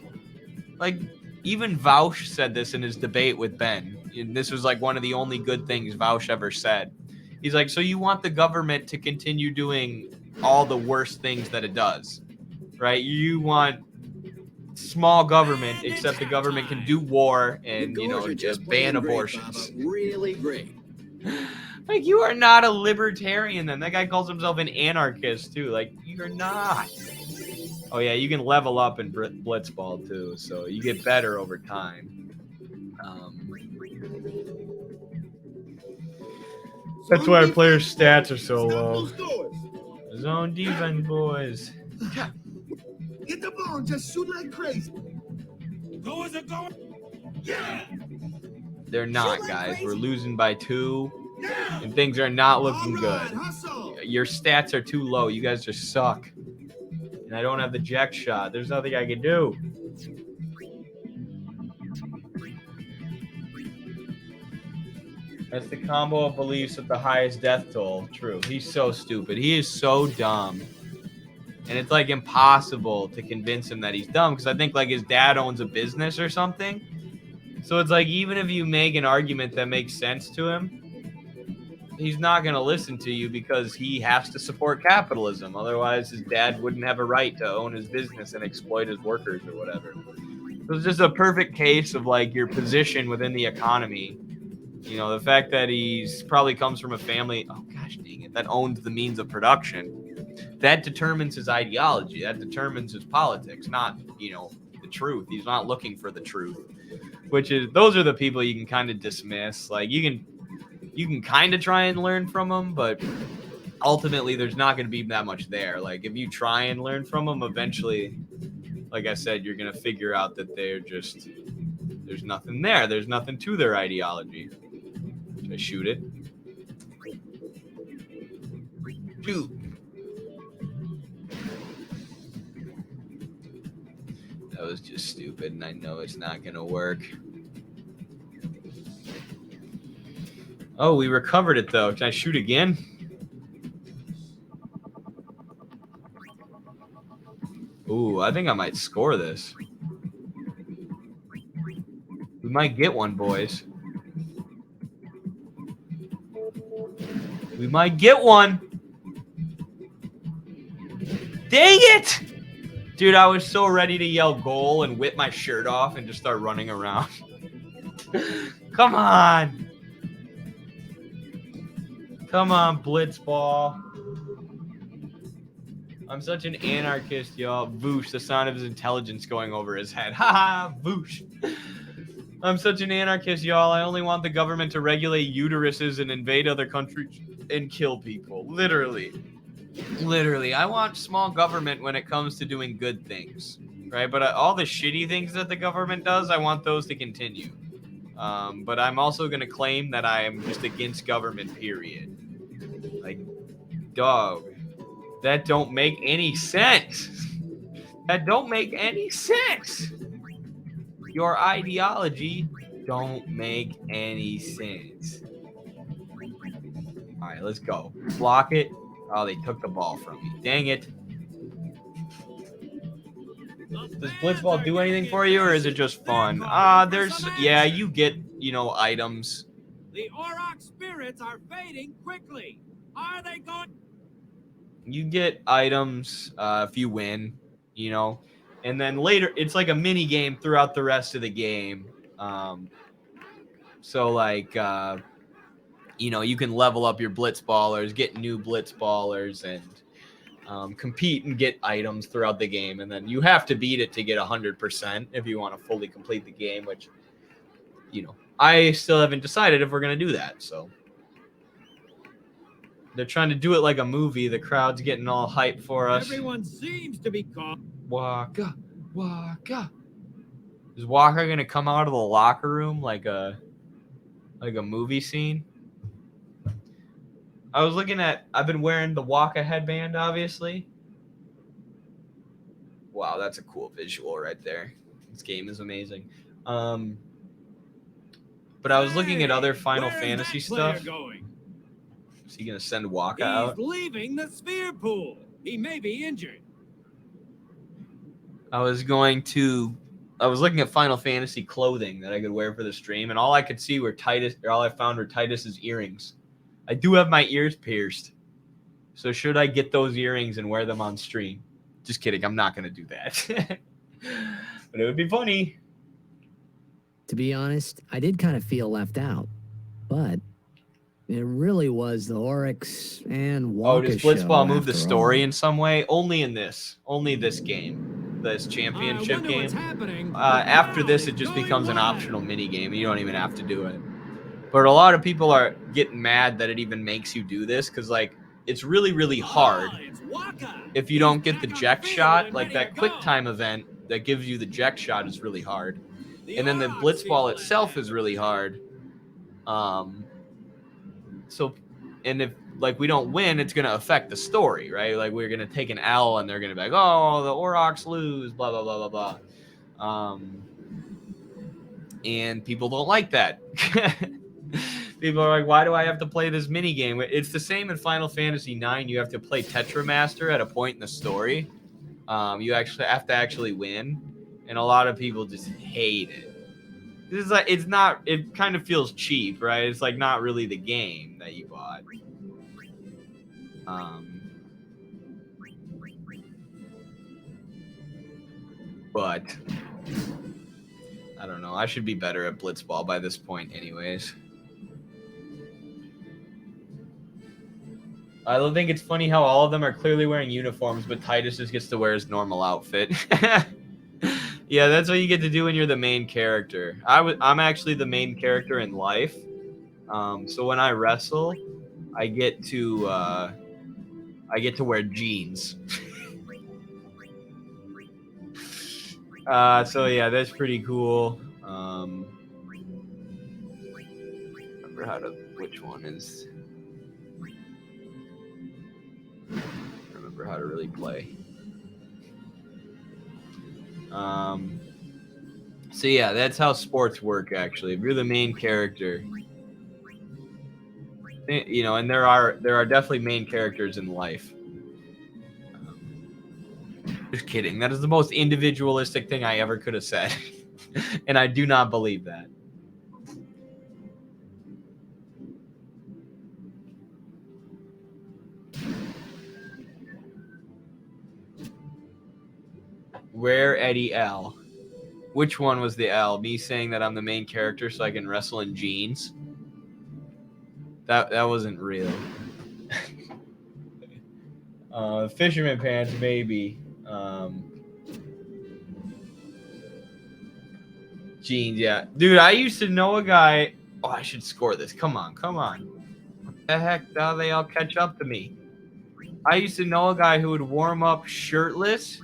Like, even Vaush said this in his debate with Ben. And this was like one of the only good things Vaush ever said. He's like, so you want the government to continue doing all the worst things that it does, right? You want small government, except the government can do war and, you know, just ban abortions.
Really great.
Like, you are not a libertarian then. That guy calls himself an anarchist too. Like, you're not. Oh yeah, you can level up in Blitzball too, so you get better over time. That's why our players' stats are so low. Zone defense, boys.
Get the ball and just shoot like crazy.
Goes it going? Yeah!
They're not, guys. We're losing by 2, and things are not looking good. Your stats are too low. You guys just suck. And I don't have the jack shot. There's nothing I can do. That's the combo of beliefs with the highest death toll. True. He's so stupid. He is so dumb. And it's like impossible to convince him that he's dumb because I think like his dad owns a business or something. So it's like even if you make an argument that makes sense to him, he's not going to listen to you because he has to support capitalism. Otherwise, his dad wouldn't have a right to own his business and exploit his workers or whatever. So it's just a perfect case of like your position within the economy. You know, the fact that he's probably comes from a family, oh gosh dang it, that owns the means of production. That determines his ideology. That determines his politics, not, you know, the truth. He's not looking for the truth, which is, those are the people you can kind of dismiss. Like you can kind of try and learn from them, but ultimately there's not going to be that much there. Like if you try and learn from them, eventually, like I said, you're going to figure out that they're just, there's nothing there. There's nothing to their ideology. Should I shoot it? Shoot. That was just stupid, and I know it's not going to work. Oh, we recovered it, though. Can I shoot again? Ooh, I think I might score this. We might get one, boys. We might get one. Dang it! Dude, I was so ready to yell goal and whip my shirt off and just start running around. Come on. Come on, Blitzball. I'm such an anarchist, y'all. Voosh, the sound of his intelligence going over his head. Haha, voosh. I'm such an anarchist, y'all. I only want the government to regulate uteruses and invade other countries and kill people. Literally. Literally. I want small government when it comes to doing good things. Right? But all the shitty things that the government does, I want those to continue. But I'm also going to claim that I am just against government, period. Like, dog. That don't make any sense. That don't make any sense. Your ideology don't make any sense. All right, let's go. Block it. Oh, they took the ball from me. Dang it. Does Blitzball do anything for you, or is it just fun? There's, yeah, you get, you know, items.
The Auroch spirits are fading quickly. Are they going?
You get items if you win, you know. And then later, it's like a mini game throughout the rest of the game. So, like, you know, you can level up your Blitzballers, get new Blitzballers, and compete and get items throughout the game. And then you have to beat it to get 100% if you want to fully complete the game, which, you know, I still haven't decided if we're going to do that. So they're trying to do it like a movie. The crowd's getting all hyped for us.
Everyone seems to be caught.
Waka, waka. Is Walker going to come out of the locker room like a movie scene? I was looking at, I've been wearing the Waka headband, obviously. Wow, that's a cool visual right there. This game is amazing. But I was looking at other Final Fantasy stuff.
Going?
Is he going to send Waka out?
He's leaving the sphere pool. He may be injured.
I was looking at Final Fantasy clothing that I could wear for the stream, and all I could see were all I found were Titus's earrings. I do have my ears pierced. So should I get those earrings and wear them on stream? Just kidding. I'm not going to do that. But it would be funny.
To be honest, I did kind of feel left out. But it really was the Oryx and Waka
does Blitzball
show
move the
after
story
all.
in some way? Only in this. Only this game. This championship game. After this, it just becomes an optional mini game. You don't even have to do it. But a lot of people are getting mad that it even makes you do this because, like, it's really, really hard if you don't get the Jek shot. Like, that quick time event that gives you the Jek shot is really hard. And then the Blitzball itself is really hard. So, and if, like, we don't win, it's going to affect the story, right? Like, we're going to take an L and they're going to be like, oh, the Aurochs lose, blah, blah, blah, blah, blah. And people don't like that. People are like, why do I have to play this mini game? It's the same in Final Fantasy IX. You have to play Tetramaster at a point in the story. You actually have to actually win, and a lot of people just hate it. This is like, it's not. It kind of feels cheap, right? It's like not really the game that you bought. But I don't know. I should be better at Blitzball by this point, anyways. I don't think it's funny how all of them are clearly wearing uniforms, but Titus just gets to wear his normal outfit. Yeah, that's what you get to do when you're the main character. I'm actually the main character in life. So when I wrestle, I get to wear jeans. So yeah, that's pretty cool. Remember which one is. Remember how to really play. So yeah, that's how sports work. Actually, if you're the main character, you know, and there are definitely main characters in life. Just kidding. That is the most individualistic thing I ever could have said, and I do not believe that. Where Eddie L? Which one was the L? Me saying that I'm the main character so I can wrestle in jeans? That wasn't real. Fisherman pants, maybe. Jeans, yeah. Dude, I used to know a guy. Oh, I should score this. Come on. What the heck? How they all catch up to me? I used to know a guy who would warm up shirtless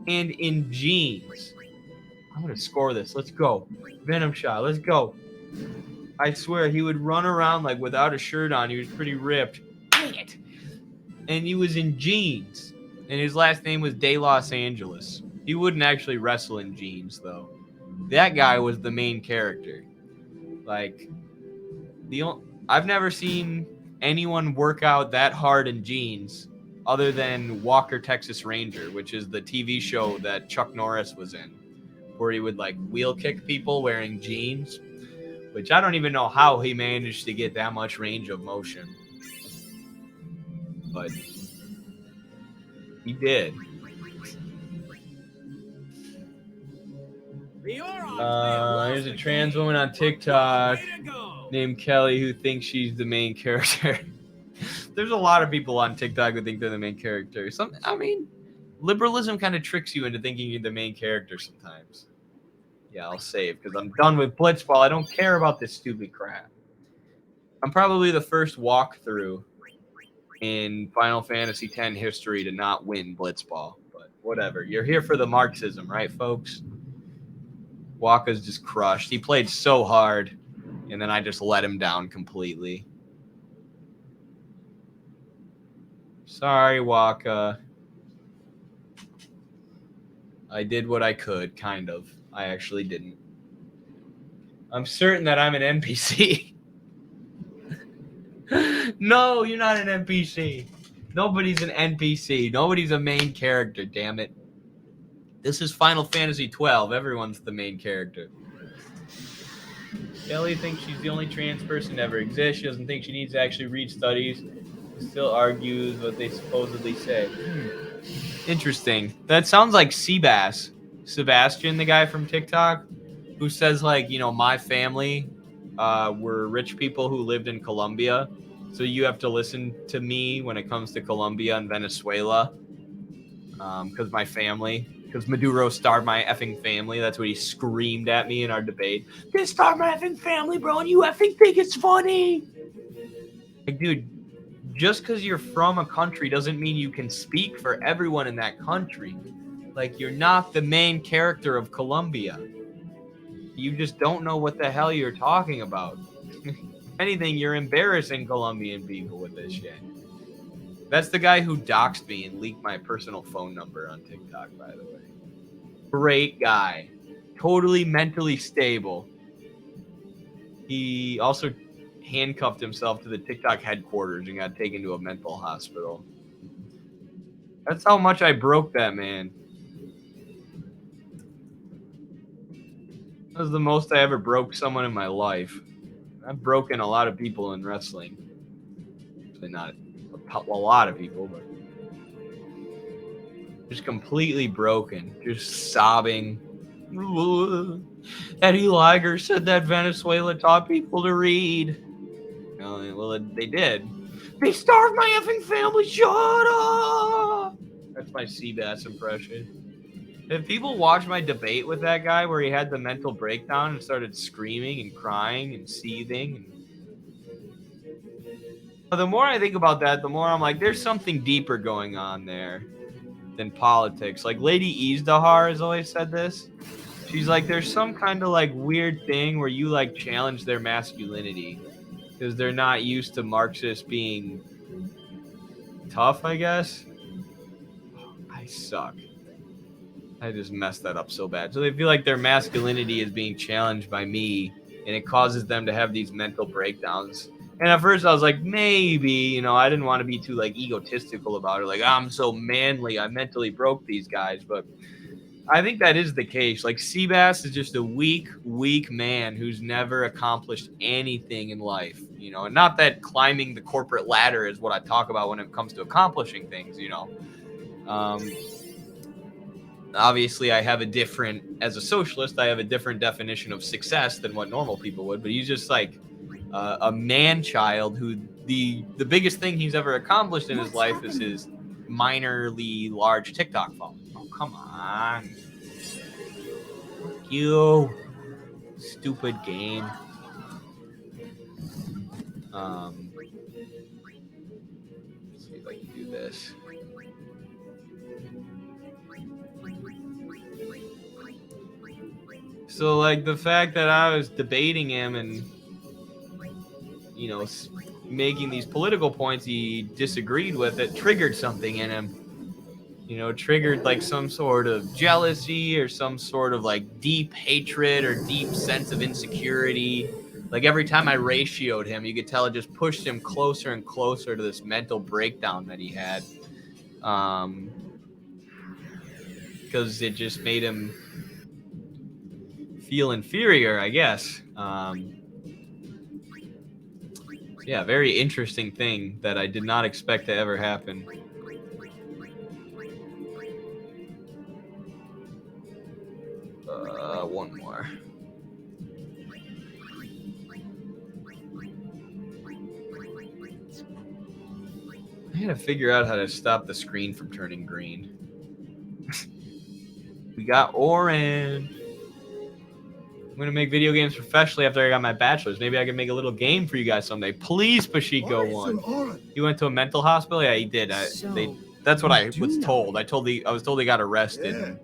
and in jeans. I'm going to score this. Let's go. Venom shot. Let's go. I swear, he would run around like without a shirt on. He was pretty ripped. Dang it. And he was in jeans. And his last name was De Los Angeles. He wouldn't actually wrestle in jeans, though. That guy was the main character. Like, I've never seen anyone work out that hard in jeans other than Walker, Texas Ranger, which is the TV show that Chuck Norris was in, where he would, like, wheel kick people wearing jeans, which I don't even know how he managed to get that much range of motion. But he did. There's a trans woman on TikTok named Kelly who thinks she's the main character. There's a lot of people on TikTok who think they're the main character. I mean, liberalism kind of tricks you into thinking you're the main character sometimes. Yeah, I'll save because I'm done with Blitzball. I don't care about this stupid crap. I'm probably the first walkthrough in Final Fantasy X history to not win Blitzball. But whatever. You're here for the Marxism, right, folks? Waka's just crushed. He played so hard, and then I just let him down completely. Sorry, Waka. I did what I could, kind of. I actually didn't. I'm certain that I'm an NPC. No, you're not an NPC. Nobody's an NPC. Nobody's a main character, damn it. This is Final Fantasy 12. Everyone's the main character. Kelly thinks she's the only trans person to ever exist. She doesn't think she needs to actually read studies. She still argues what they supposedly say. Interesting. That sounds like Seabass. Sebastian, the guy from TikTok, who says, like, you know, my family were rich people who lived in Colombia. So you have to listen to me when it comes to Colombia and Venezuela. Because my family because Maduro starved my effing family. That's what he screamed at me in our debate. They starved my effing family, bro, and you effing think it's funny. Like, dude, just because you're from a country doesn't mean you can speak for everyone in that country. Like, you're not the main character of Colombia. You just don't know what the hell you're talking about. If anything, you're embarrassing Colombian people with this shit. That's the guy who doxed me and leaked my personal phone number on TikTok, by the way. Great guy. Totally mentally stable. He also handcuffed himself to the TikTok headquarters and got taken to a mental hospital. That's how much I broke that man. That was the most I ever broke someone in my life. I've broken a lot of people in wrestling. Actually, not a lot of people, but just completely broken. Just sobbing. Eddie Liger said that Venezuela taught people to read. Well, they did. They starved my effing family. Shut up! That's my Seabass impression. If people watch my debate with that guy where he had the mental breakdown and started screaming and crying and seething, the more I think about that, the more I'm like, there's something deeper going on there than politics. Like Lady Izdahar has always said this. She's like, there's some kind of like weird thing where you like challenge their masculinity because they're not used to Marxists being tough, I guess. I suck. I just messed that up so bad. So they feel like their masculinity is being challenged by me, and it causes them to have these mental breakdowns. And at first I was like, maybe, I didn't want to be too like egotistical about it. Like, I'm so manly, I mentally broke these guys. But I think that is the case. Like, Seabass is just a weak man who's never accomplished anything in life, and not that climbing the corporate ladder is what I talk about when it comes to accomplishing things, Obviously, as a socialist, I have a different definition of success than what normal people would, but he's just like a man-child who the biggest thing he's ever accomplished in his life is his minorly large TikTok following. Oh, come on. Fuck you. Stupid game. Let's see if I can do this. So, like, the fact that I was debating him and, making these political points he disagreed with, it triggered something in him. Triggered, like, some sort of jealousy or some sort of, like, deep hatred or deep sense of insecurity. Like, every time I ratioed him, you could tell it just pushed him closer and closer to this mental breakdown that he had. Because it just made him feel inferior, I guess. Yeah, very interesting thing that I did not expect to ever happen. One more. I gotta figure out how to stop the screen from turning green. We got orange. I'm gonna make video games professionally after I got my bachelor's. Maybe I can make a little game for you guys someday. Please, Pashiko won. He went to a mental hospital. Yeah, he did. That's what I was told. I was told he got arrested and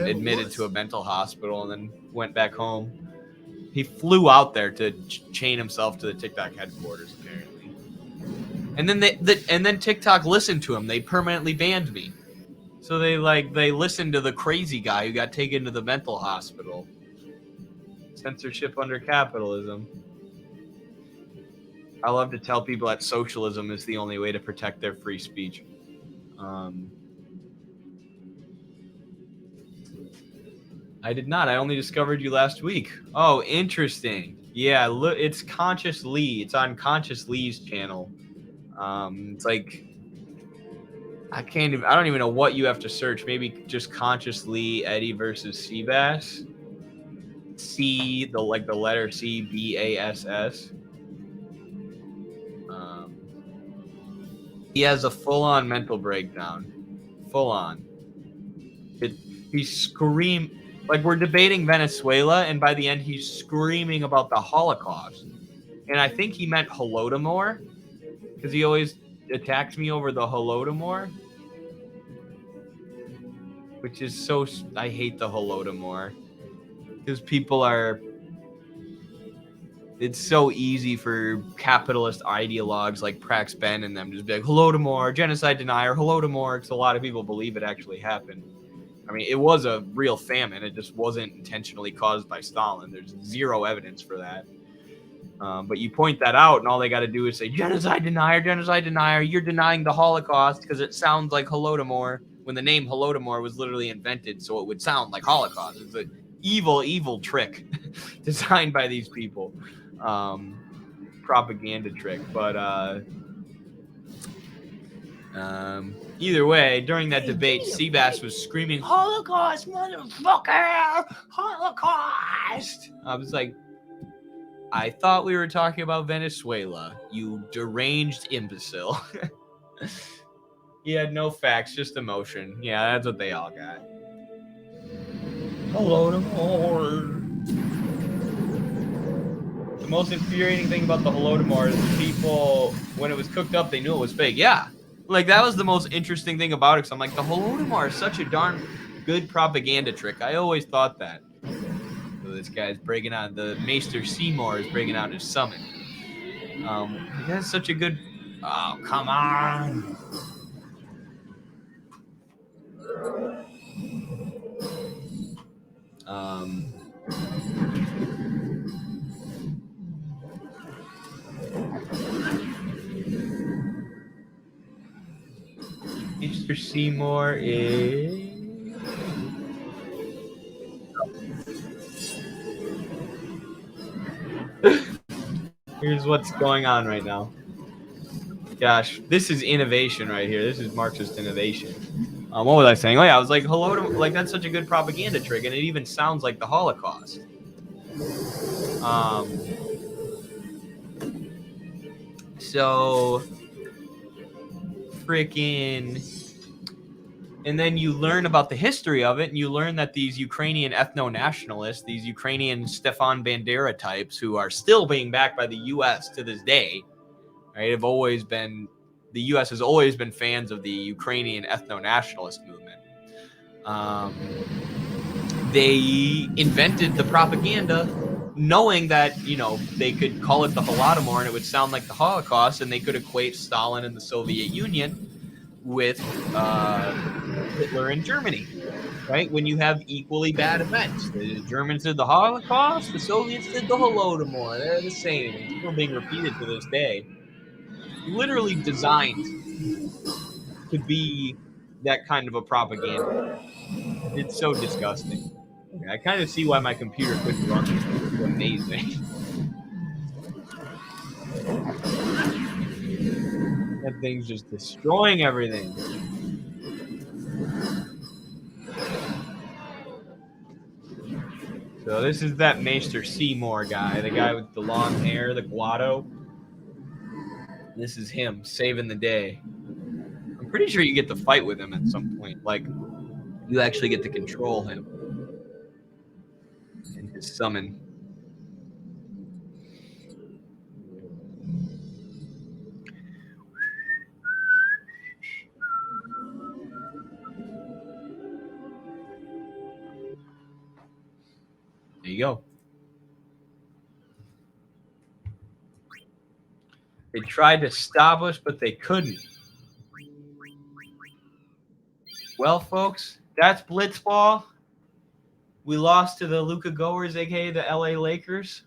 admitted to a mental hospital and then went back home. He flew out there to chain himself to the TikTok headquarters, apparently. And then TikTok listened to him. They permanently banned me. So they listened to the crazy guy who got taken to the mental hospital. Censorship under capitalism. I love to tell people that socialism is the only way to protect their free speech. I did not. I only discovered you last week. Oh, interesting. Yeah, look, it's Conscious Lee. It's on Conscious Lee's channel. It's like I don't even know what you have to search. Maybe just Conscious Lee Eddie versus Seabass. The letter C, BASS. He has a full-on mental breakdown. Full on. like we're debating Venezuela, and by the end he's screaming about the Holocaust. And I think he meant Holodomor, because he always attacks me over the Holodomor, which is so, I hate the Holodomor, because people are, it's so easy for capitalist ideologues like Prax Ben and them to just be like, Holodomor, genocide denier, Holodomor, because a lot of people believe it actually happened. I mean, it was a real famine. It just wasn't intentionally caused by Stalin. There's zero evidence for that. But you point that out, and all they got to do is say, genocide denier, you're denying the Holocaust, because it sounds like Holodomor, when the name Holodomor was literally invented so it would sound like Holocaust. It's an evil, evil trick designed by these people. Propaganda trick. But either way, during that debate, Seabass was screaming, Holocaust, motherfucker! Holocaust! I was like, I thought we were talking about Venezuela, you deranged imbecile. He had no facts, just emotion. Yeah, that's what they all got. Hello to more. The most infuriating thing about the Holodomor is people, when it was cooked up, they knew it was fake. Yeah. Like, that was the most interesting thing about it, because I'm like, the Holodomor is such a darn good propaganda trick. I always thought that. So this guy's breaking out, the Maester Seymour is breaking out his summon. That's such a good, oh, come on. Mr. Seymour is... Here's what's going on right now. Gosh, this is innovation right here. This is Marxist innovation. What was I saying? Oh yeah, I was like, like that's such a good propaganda trick, and it even sounds like the Holocaust. So freaking, and then you learn about the history of it, and you learn that these Ukrainian ethno-nationalists, these Ukrainian Stefan Bandera types, who are still being backed by the U.S. to this day, right? Have always been, the U.S. has always been fans of the Ukrainian ethno-nationalist movement. They invented the propaganda knowing that, you know, they could call it the Holodomor and it would sound like the Holocaust, and they could equate Stalin and the Soviet Union with Hitler in Germany, right? When you have equally bad events. The Germans did the Holocaust, the Soviets did the Holodomor. They're the same. It's still being repeated to this day. Literally designed to be that kind of a propaganda. It's so disgusting. Okay, I kind of see why my computer couldn't run this. It's amazing. That thing's just destroying everything. So this is that Maester Seymour guy, the guy with the long hair, the Guado. This is him saving the day. I'm pretty sure you get to fight with him at some point. Like, you actually get to control him and his summon. There you go. They tried to stop us, but they couldn't. Well, folks, that's Blitzball. We lost to the Luka Goers, aka the LA Lakers.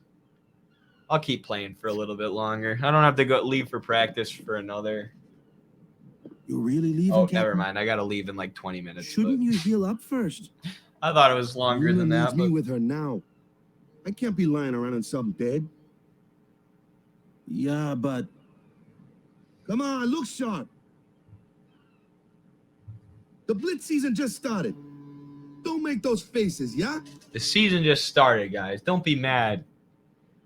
I'll keep playing for a little bit longer. I don't have to leave for practice for another.
You're really leaving?
Oh, never mind. I gotta leave in like 20 minutes.
Shouldn't you heal up first?
I thought it was longer than that.
Leaves me with her now. I can't be lying around in some bed.
Yeah, but
come on, look sharp. The Blitz season just started. Don't make those faces, yeah?
The season just started, guys. Don't be mad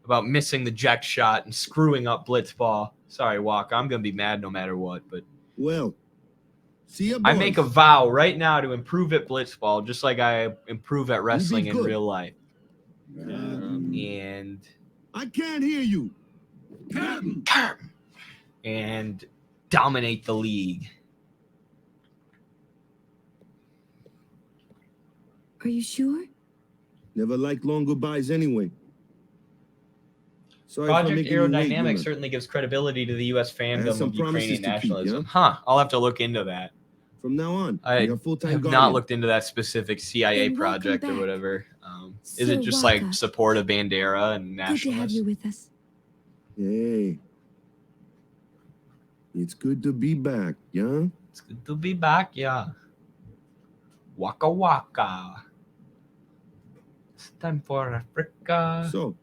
about missing the jack shot and screwing up Blitzball. Sorry, Walker. I'm gonna be mad no matter what, but
well, See ya,
I
boys.
make a vow right now to improve at Blitzball, just like I improve at wrestling in
good.
real life. And
I can't hear you.
and dominate the league.
Are you sure?
Never liked long goodbyes anyway. Sorry for
Project
making you wait,
Aerodynamics
Luna.
certainly gives credibility to the U.S. fandom
some
of Ukrainian
promises to keep,
nationalism.
yeah?
Huh? I'll have to look into that.
From now on,
I
you're a full-time
have
guardian.
not looked into that specific CIA
Then welcome
project or
back.
whatever. Is it just
Waka.
like support of Bandera and
Good to have
nationalists?
you with us.
Hey. It's good to be back, yeah?
It's good to be back, yeah. Waka waka. It's time for Africa.
So,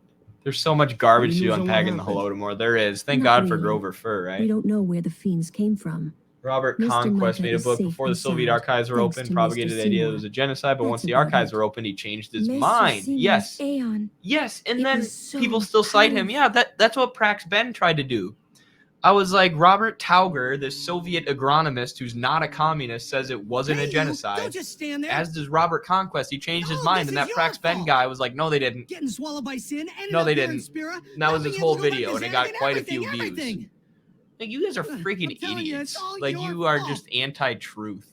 there's so much garbage
any
to
news on what
unpack in the
happened?
Holodomor. There is. Thank
Not
God for
really.
Grover Fur,
We
right?
don't know where the fiends came from.
Robert
Mr.
Conquest
Micah
made a
is
book
safe
before the
and
Soviet
sound,
archives were
thanks
open,
to
propagated
Mr.
the idea that it
Seymour.
was a genocide, but
That's
once the
about
archives
it.
were open, he changed his
Mr.
mind.
Seymour's
Yes.
Aeon.
Yes, and
It
then
was so
people still cite him. Yeah, that's what Prax Ben tried to do. I was like, Robert Tauger, this Soviet agronomist who's not a communist, says it wasn't a genocide.
Don't just stand there.
As does Robert Conquest. He changed his
All
mind,
this
and
is
that
your
Prax Ben
fault.
guy was like, no, they didn't.
Getting swallowed by sin. Ended
No,
up
they
here in
didn't.
Spira,
And that was
not
his
being
whole
able to elect
video,
his
and it got
Anakin,
quite a few
everything.
views. Like, you guys are freaking
I'm telling you,
idiots.
it's all
Like,
your
you are
fault.
just anti-truth.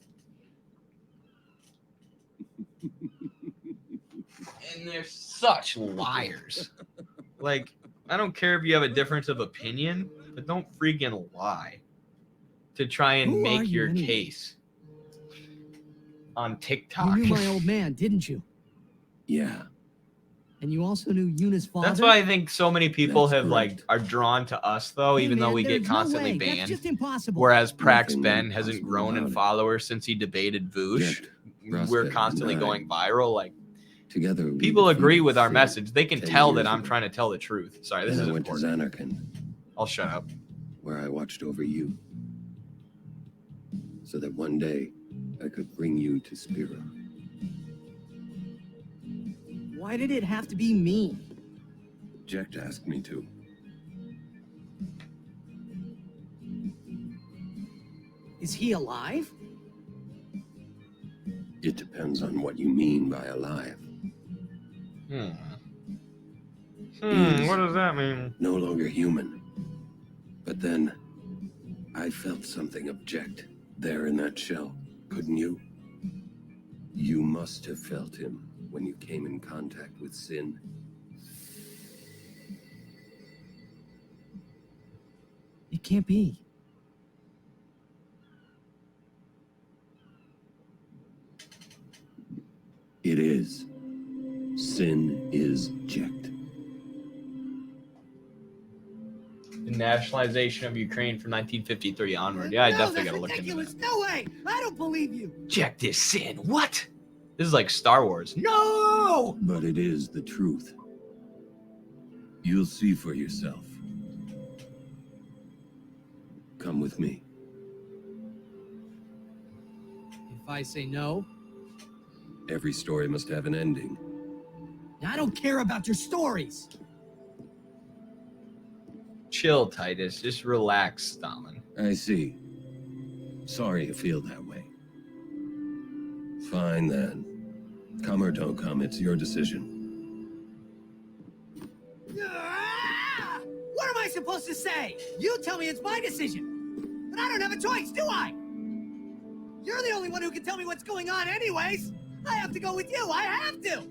And they're such liars. Like, I don't care if you have a difference of opinion, but don't freaking lie to try and
Who are
make
you
your
anyway?
case on TikTok.
You knew my old man, didn't you?
Yeah.
And you also knew Yuna's father?
That's why I think so many people
That's
have
correct.
are drawn to us though,
Hey,
even though
man,
we get
there's no
constantly
way. That's
banned.
just impossible.
Whereas Prax
Nothing
Ben hasn't
impossible
grown in
about it.
followers since he debated Voosh.
Yet,
We're
Rosted
constantly
and I,
going viral. Like,
together, we
people agree
defeated
with our
Sid
message. They can
10
tell
years
that I'm
ago.
trying to tell the truth. Sorry, this
Then
is
I went
important.
to Zanarkand,
I'll shut up.
where I watched over you, so that one day I could bring you to Spira.
Why did it have to be me?
Jekt asked me to.
Is he alive?
It depends on what you mean by alive. Is
What does that mean?
no longer human. But then, I felt something of Jekt there in that shell, couldn't you? You must have felt him when you came in contact with Sin.
It can't be.
It is. Sin is Jekt.
The nationalization of Ukraine from 1953 onward. Yeah, I
No,
definitely
that's
gotta look into
ridiculous.
that.
No way. I don't believe you.
Jekt is sin. What? This is like Star Wars. No!
But it is the truth. You'll see for yourself. Come with me.
If I say no,
Every story must have an ending.
I don't care about your stories.
Chill, Titus. Just relax, Stalin.
I see. Sorry you feel that way. Fine then. Come or don't come, it's your decision.
Ah! What am I supposed to say? You tell me it's my decision. But I don't have a choice, do I? You're the only one who can tell me what's going on anyways. I have to go with you. I have to.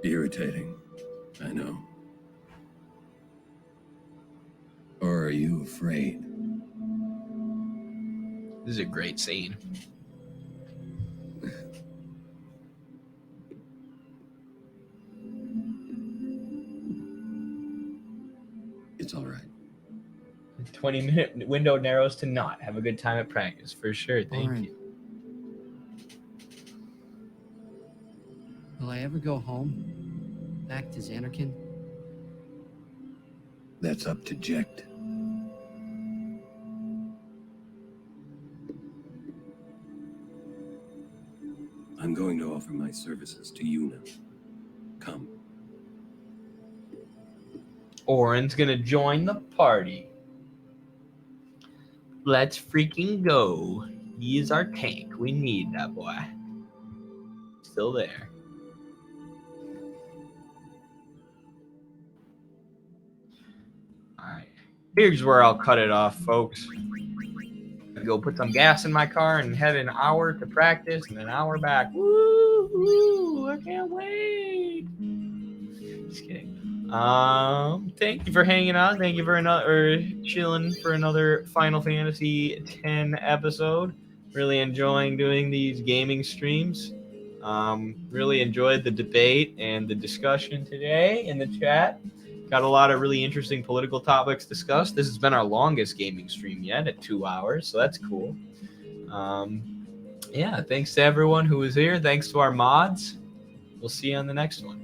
Irritating, I know. Or are you afraid?
This is a great scene.
It's all right.
20-minute window narrows to not. Have a good time at practice. For sure. Thank
Alright.
you.
Will I ever go home? Back to Zanarkand?
That's up to Jekt. I'm going to offer my services to Yuna. Come.
Oren's gonna join the party. Let's freaking go. He is our tank. We need that boy. Still there. Alright. Here's where I'll cut it off, folks. Go put some gas in my car and head an hour to practice and an hour back. Woo! I can't wait. Just kidding. Thank you for hanging out. Thank you for chilling for another Final Fantasy X episode. Really enjoying doing these gaming streams. Really enjoyed the debate and the discussion today in the chat. Got a lot of really interesting political topics discussed. This has been our longest gaming stream yet at 2 hours, so that's cool. Yeah, thanks to everyone who was here. Thanks to our mods. We'll see you on the next one.